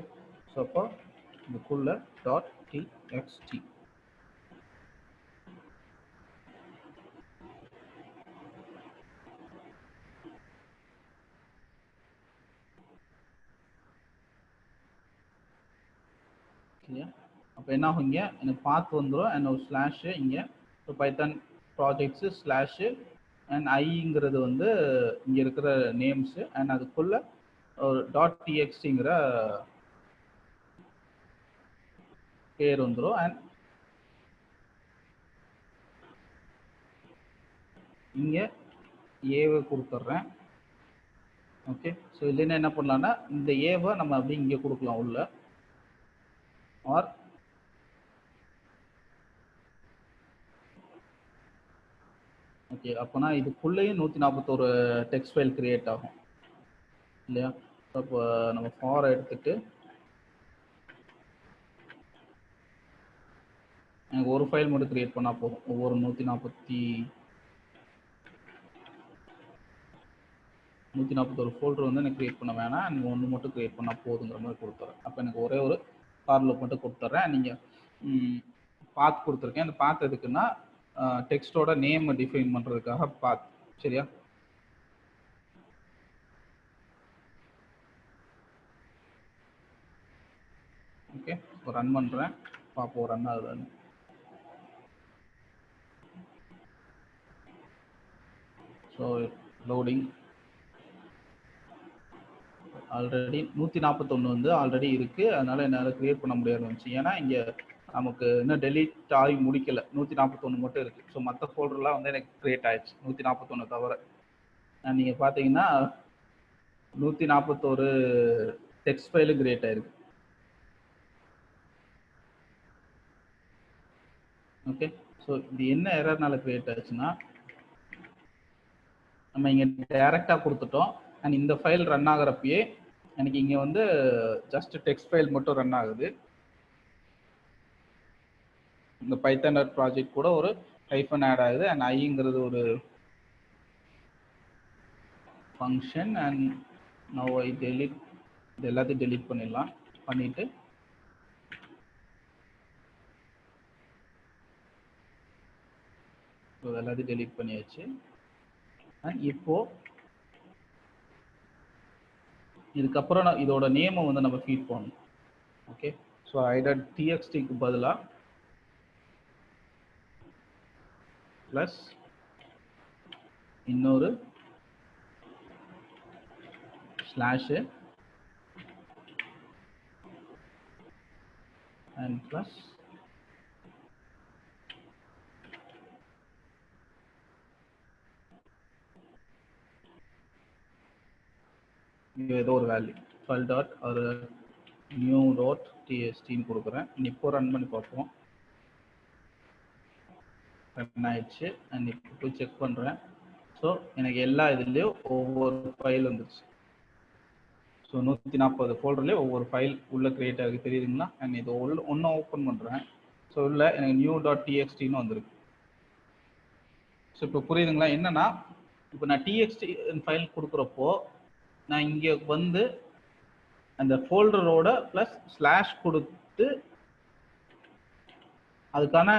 ஸோ அப்போ இதுக்குள்ள டாட் txt அப்போ என்ன ஆகும், இங்கே எனக்கு பாத் வந்துடும் அண்ட் ஒரு ஸ்லாஷு இங்கே பைத்தான் ப்ராஜெக்ட்ஸு ஸ்லாஷு அண்ட் ஐங்கிறது வந்து இங்கே இருக்கிற நேம்ஸு அண்ட் அதுக்குள்ள ஒரு டாட் txtங்கிற பேர் வந்துடும். அண்ட் இங்கே ஏவை கொடுத்துட்றேன். ஓகே, ஸோ இல்லைன்னா என்ன பண்ணலான்னா இந்த ஏவை நம்ம அப்படியே இங்கே கொடுக்கலாம் உள்ள. ஆர் ஓகே, அப்போனா இதுக்குள்ளேயும் 141 டெக்ஸ்ட் ஃபைல் கிரியேட் ஆகும் இல்லையா? அப்போ நம்ம ஃபார் எடுத்துட்டு எனக்கு ஒரு ஃபைல் மட்டும் கிரியேட் பண்ணால் போதும். ஒவ்வொரு 141 ஃபோல்டர் வந்து எனக்கு கிரியேட் பண்ண வேணாம், நீங்கள் ஒன்று மட்டும் கிரியேட் பண்ணால் போதுங்கிற மாதிரி கொடுத்துட்றேன். அப்போ எனக்கு ஒரே ஒரு ஃபார் லூப் மட்டும் கொடுத்துட்றேன். நீங்கள் பாத் கொடுத்துருக்கேன். அந்த பாத் எதுக்குன்னா டெக்ஸ்டோட நேம் டிஃபைன் பண்ணுறதுக்காக பாத். சரியா? ஓகே, ரன் பண்ணுறேன், பார்ப்போம் ரன் ஆகுதுன்னு. ஸோ லோடிங் ஆல்ரெடி 141 வந்து ஆல்ரெடி இருக்குது, அதனால் என்னால் க்ரியேட் பண்ண முடியாது இருந்துச்சு. ஏன்னா இங்கே நமக்கு இன்னும் டெலீட் ஆகி முடிக்கல, 141 மட்டும் இருக்குது. ஸோ மற்ற ஃபோல்டர்லாம் வந்து எனக்கு க்ரியேட் ஆயிடுச்சு 141 தவிர. நீங்கள் பார்த்தீங்கன்னா 141 டெக்ஸ்ட் ஃபைலும் க்ரியேட் ஆயிருக்கு. ஓகே, ஸோ இது என்ன எரர்னால க்ரியேட் ஆச்சுன்னா, நம்ம இங்கே டைரெக்டாக கொடுத்துட்டோம். அண்ட் இந்த ஃபைல் ரன் ஆகிறப்பயே எனக்கு இங்கே வந்து ஜஸ்ட் டெக்ஸ்ட் ஃபைல் மட்டும் ரன் ஆகுது. இந்த பைத்தன் ப்ராஜெக்ட் கூட ஒரு ஹைஃபன் ஆட் ஆகுது. அண்ட் ஐங்கிறது ஒரு function. And now I delete, இது எல்லாத்தையும் டெலிட் பண்ணிடலாம். பண்ணிட்டு எல்லாத்தையும் டெலிட் பண்ணியாச்சு. அண்ட் இப்போ இதுக்கப்புறம் இதோட நேமை வந்து நம்ம ஃபீட் பண்ணணும். ஓகே, ஸோ i.txt பதிலாக ப்ளஸ் இன்னொரு ஸ்லாஷு அண்ட் ப்ளஸ் ஏதோ ஒரு வேல்யூ ஃபைல் டாட் ஒரு நியூ டாட் டிஎஸ்டின்னு கொடுக்குறேன். இப்போ ரன் பண்ணி பார்ப்போம். ரன் ஆயிடுச்சு. அண்ட் இப்போ போய் செக் பண்ணுறேன். ஸோ எனக்கு எல்லா இதுலேயும் ஒவ்வொரு ஃபைல் வந்துருச்சு. ஸோ 140 ஃபோல்டர்லேயே ஒவ்வொரு ஃபைல் உள்ளே க்ரியேட் ஆகுது, தெரியுதுங்களா? அண்ட் இது ஒன்று ஓப்பன் பண்ணுறேன். ஸோ உள்ள எனக்கு நியூ டாட் டிஎக்ஸ்டின்னு வந்துருக்கு. ஸோ இப்போ புரியுதுங்களா? என்னன்னா, இப்போ நான் டிஎக்ஸ்டி ஃபைல் கொடுக்குறப்போ நான் இங்கே வந்து அந்த ஃபோல்டரோட ப்ளஸ் ஸ்லாஷ் கொடுத்து அதுக்கான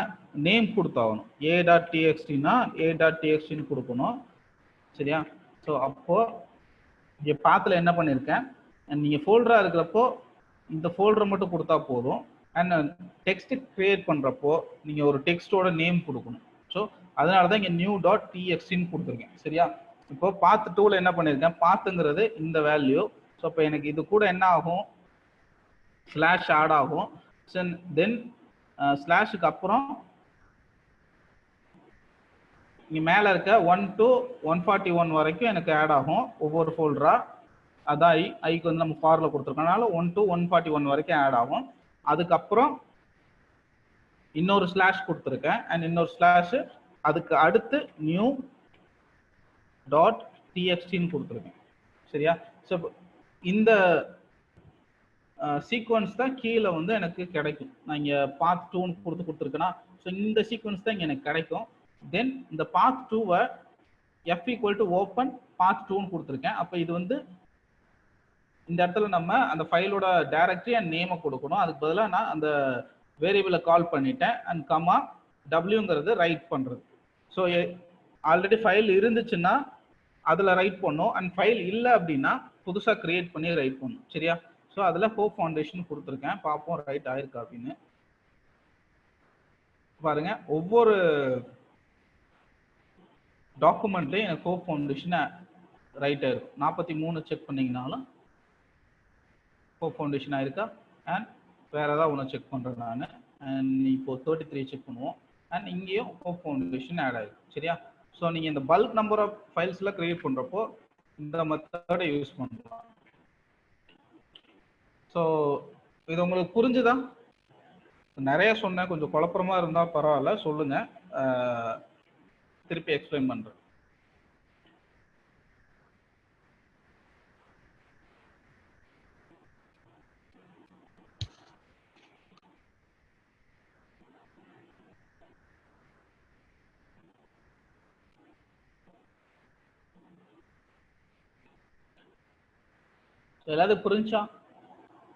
நேம் கொடுத்தாகணும். a.txt-னா a.txt-ன்னு கொடுக்கணும். சரியா? ஸோ அப்போ இங்கே பாத்தில் என்ன பண்ணியிருக்கேன், நீங்கள் ஃபோல்டராக இருக்கிறப்போ இந்த ஃபோல்டரை மட்டும் கொடுத்தா போதும். அண்ட் டெக்ஸ்ட் கிரியேட் பண்ணுறப்போ நீங்கள் ஒரு டெக்ஸ்டோட நேம் கொடுக்கணும். ஸோ அதனால தான் இங்கே நியூ டாட் டிஎக்ஸ்டின்னு கொடுத்துருக்கேன். சரியா? இப்போ பாத் 2ல என்ன பண்ணியிருக்கேன், பாத்துங்கிறது இந்த வேல்யூ. ஸோ இப்போ எனக்கு இது கூட என்ன ஆகும், ஸ்லாஷ் ஆட் ஆகும். தென் ஸ்லாஷுக்கு அப்புறம் இங்கே மேலே இருக்க 1 to 141 வரைக்கும் எனக்கு ஆட் ஆகும் ஒவ்வொரு ஃபோல்டரா. அதான் ஐக்கு வந்து நம்ம ஃபாரில் கொடுத்துருக்கனால 1 to 141 வரைக்கும் ஆட் ஆகும். அதுக்கப்புறம் இன்னொரு ஸ்லாஷ் கொடுத்துருக்கேன். அண்ட் இன்னொரு ஸ்லாஷ் அதுக்கு அடுத்து நியூ டாட் டிஎக்ஸ்டின்னு கொடுத்துருக்கேன். சரியா? ஸோ இந்த சீக்வன்ஸ் தான் கீழே வந்து எனக்கு கிடைக்கும். நான் இங்கே பாத் 2ன்னு கொடுத்துருக்கேன்னா, ஸோ இந்த சீக்வன்ஸ் தான் இங்கே எனக்கு கிடைக்கும். தென் இந்த பாத் 2வை f = ஓப்பன் பாத் 2ன்னு கொடுத்துருக்கேன். அப்போ இது வந்து இந்த இடத்துல நம்ம அந்த ஃபைலோட டைரக்டரி அண்ட் நேமை கொடுக்கணும். அதுக்கு பதிலாக நான் அந்த வேரியபிளை கால் பண்ணிட்டேன். அண்ட் கமா டபிள்யூங்கிறது ரைட் பண்ணுறது. ஸோ ஆல்ரெடி ஃபைல் இருந்துச்சுன்னா அதில் ரைட் பண்ணும். அண்ட் ஃபைல் இல்லை அப்படின்னா புதுசாக கிரியேட் பண்ணி ரைட் பண்ணும். சரியா? ஸோ அதில் ஹோப் ஃபவுண்டேஷன் கொடுத்துருக்கேன். பார்ப்போம் ரைட் ஆயிருக்கா அப்படின்னு. பாருங்க, ஒவ்வொரு டாக்குமெண்ட்லேயும் எனக்கு ஹோப் ஃபவுண்டேஷன் ரைட் ஆயிருக்கும். 43 செக் பண்ணிங்கனாலும் ஹோப் ஃபவுண்டேஷன் ஆயிருக்கா. அண்ட் வேறு ஏதாவது ஒன்று செக் பண்ணுறேன் நான். அண்ட் இப்போ 33 செக் பண்ணுவோம். அண்ட் இங்கேயும் ஹோப் ஃபவுண்டேஷன் ஆட் ஆயிருக்கு. சரியா? ஸோ நீங்கள் இந்த பல்க் நம்பர் ஆஃப் ஃபைல்ஸ்லாம் கிரியேட் பண்ணுறப்போ இந்த மெத்தடை யூஸ் பண்ணலாம். ஸோ இது உங்களுக்கு புரிஞ்சுதா? நிறைய சொன்னேன், கொஞ்சம் குழப்பமா இருந்தால் பரவாயில்ல, சொல்லுங்கள், திருப்பி எக்ஸ்பிளைன் பண்ணுறேன். எல்லாரும் புரிஞ்சா?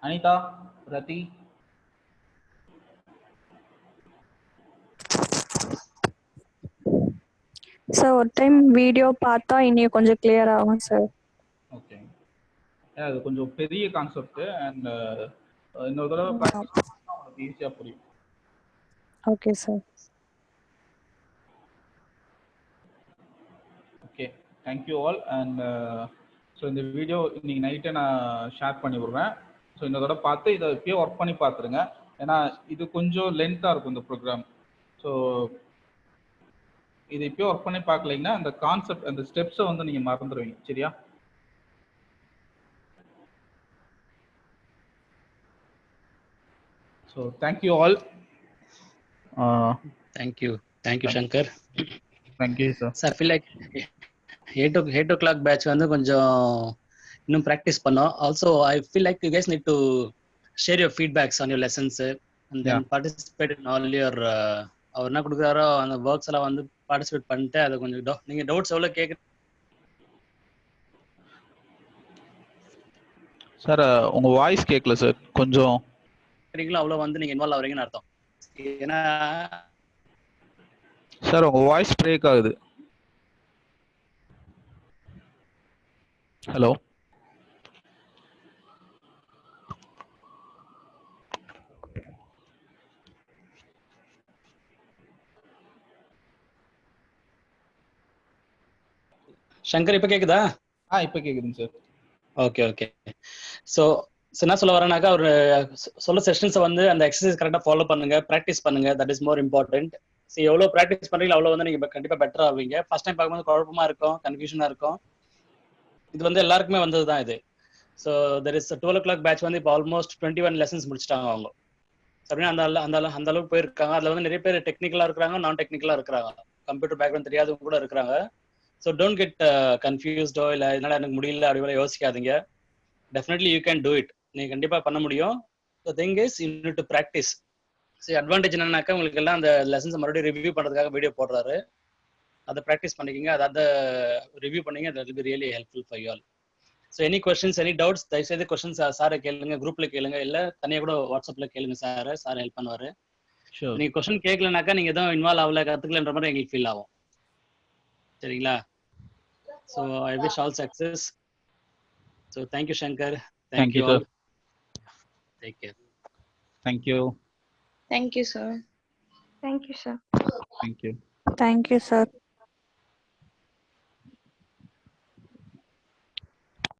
அனிதா, ரதி? சார் ஒரு டைம் வீடியோ பார்த்தா இன்னும் கொஞ்சம் கிளியர் ஆகும் சார். ஓகே. அது கொஞ்சம் பெரிய கான்செப்ட் அண்ட் இன்னொரு தடவை ப்ராக்டிஸ் பண்ணா உங்களுக்கு ஈஸியா புரியும். Okay sir. Okay, thank you all. And so இந்த வீடியோ இன்னைக்கு நைட்டே நான் ஷேர் பண்ணி விடுறேன். ஸோ இந்த தடவை பார்த்து இதை இப்பயே ஒர்க் பண்ணி பார்த்துருங்க. ஏன்னா இது கொஞ்சம் லென்த்தாக இருக்கும் இந்த ப்ரோக்ராம். ஸோ இது இப்பயே ஒர்க் பண்ணி பார்க்கலைங்கன்னா அந்த கான்செப்ட் அந்த ஸ்டெப்ஸை வந்து நீங்கள் மறந்துடுவீங்க. சரியா? So thank you all. Thank you Shankar. Thank you sir. Sir feel like 8 o'clock batch வந்து கொஞ்சம் இன்னும் ப்ராக்டிஸ் பண்ணோம். Also I feel like you guys need to share your feedbacks on your lessons and then participate in all your அவர் என்ன கொடுக்குறாரோ அந்த works எல்லாம் வந்து பார்ட்டிசிபேட் பண்ணிட்டு அதை கொஞ்சம் நீங்கள் டவுட்ஸ் எவ்வளோ கேட்குறீங்க சார்? உங்க வாய்ஸ் கேட்கல சார். கொஞ்சம் அவ்வளோ வந்து நீங்கள் இன்வால்வ் ஆகிறீங்கன்னு அர்த்தம். ஏன்னா சார் உங்க வாய்ஸ் பிரேக் ஆகுது. ஹலோ சங்கர் இப்போ கேட்குதா? இப்போ கேட்குதுங்க சார். ஓகே. ஸோ என்ன சொல்ல வரேன்னாக்கா ஒரு சொல்ல செஷன்ஸை வந்து அந்த எக்ஸசைஸ் கரெக்டாக ஃபாலோ பண்ணுங்க, ப்ராக்டிஸ் பண்ணுங்க. That is more important. So எவ்வளோ ப்ராக்டிஸ் பண்ணுறீங்களோ அவ்வளோ வந்து நீங்கள் கண்டிப்பாக பெட்டராக ஆவீங்க. ஃபர்ஸ்ட் டைம் பார்க்கும்போது குழப்பமா இருக்கும், கன்ஃபியூஷனாக இருக்கும். இது வந்து எல்லாருக்குமே வந்தது தான் இது. So there is 12 o'clock batch வந்து இப்போ ஆல்மோஸ்ட் 21 லெசன்ஸ் முடிச்சிட்டாங்க அவங்க. அப்படின்னா அந்த அளவுக்கு போயிருக்காங்க. அதில் வந்து நிறைய பேர் டெக்னிக்கலாக இருக்கிறாங்க, நான் டெக்னிக்கலாக இருக்கிறாங்க, கம்ப்யூட்டர் பேக்ரவுண்ட் தெரியாதவங்க கூட இருக்கிறாங்க. ஸோ டோன்ட் கெட் கன்ஃபியூஸ்டோ இல்லை இதனால எனக்கு முடியல அப்படி யோசிக்காதீங்க. Definitely you can do it. நீங்கள் கண்டிப்பாக பண்ண முடியும். The thing is you need to practice. சரி, அட்வான்டேஜ் என்னன்னாக்கா உங்களுக்கு எல்லாம் அந்த லெசன்ஸ் மறுபடியும் ரிவ்யூ பண்ணுறதுக்காக வீடியோ போடுறாரு. அதை ப்ராக்டிஸ் பண்ணிக்கிங்க, அதை ரிவ்யூ பண்ணிங்க. That will be really helpful for you all. So any questions, any doubts, தயவுசெய்து கொஸ்டின்ஸ் சாரை கேளுங்க, குரூப்ல கேளுங்க, இல்லை தனியாக கூட வாட்ஸ்அப்ல கேளுங்க. சார் ஹெல்ப் பண்ணுவார். நீங்கள் கொஸ்டின் கேட்கலனாக்கா நீங்கள் எதுவும் இன்வால்வ் ஆகல, கற்றுக்கலன்ற மாதிரி எங்களுக்கு ஃபீல் ஆகும். சரிங்களா? So I wish all success. So thank you Shankar. Thank you all. sir. Take care. Thank you. Thank you, sir. Thank you, sir. Thank you. Thank you, sir.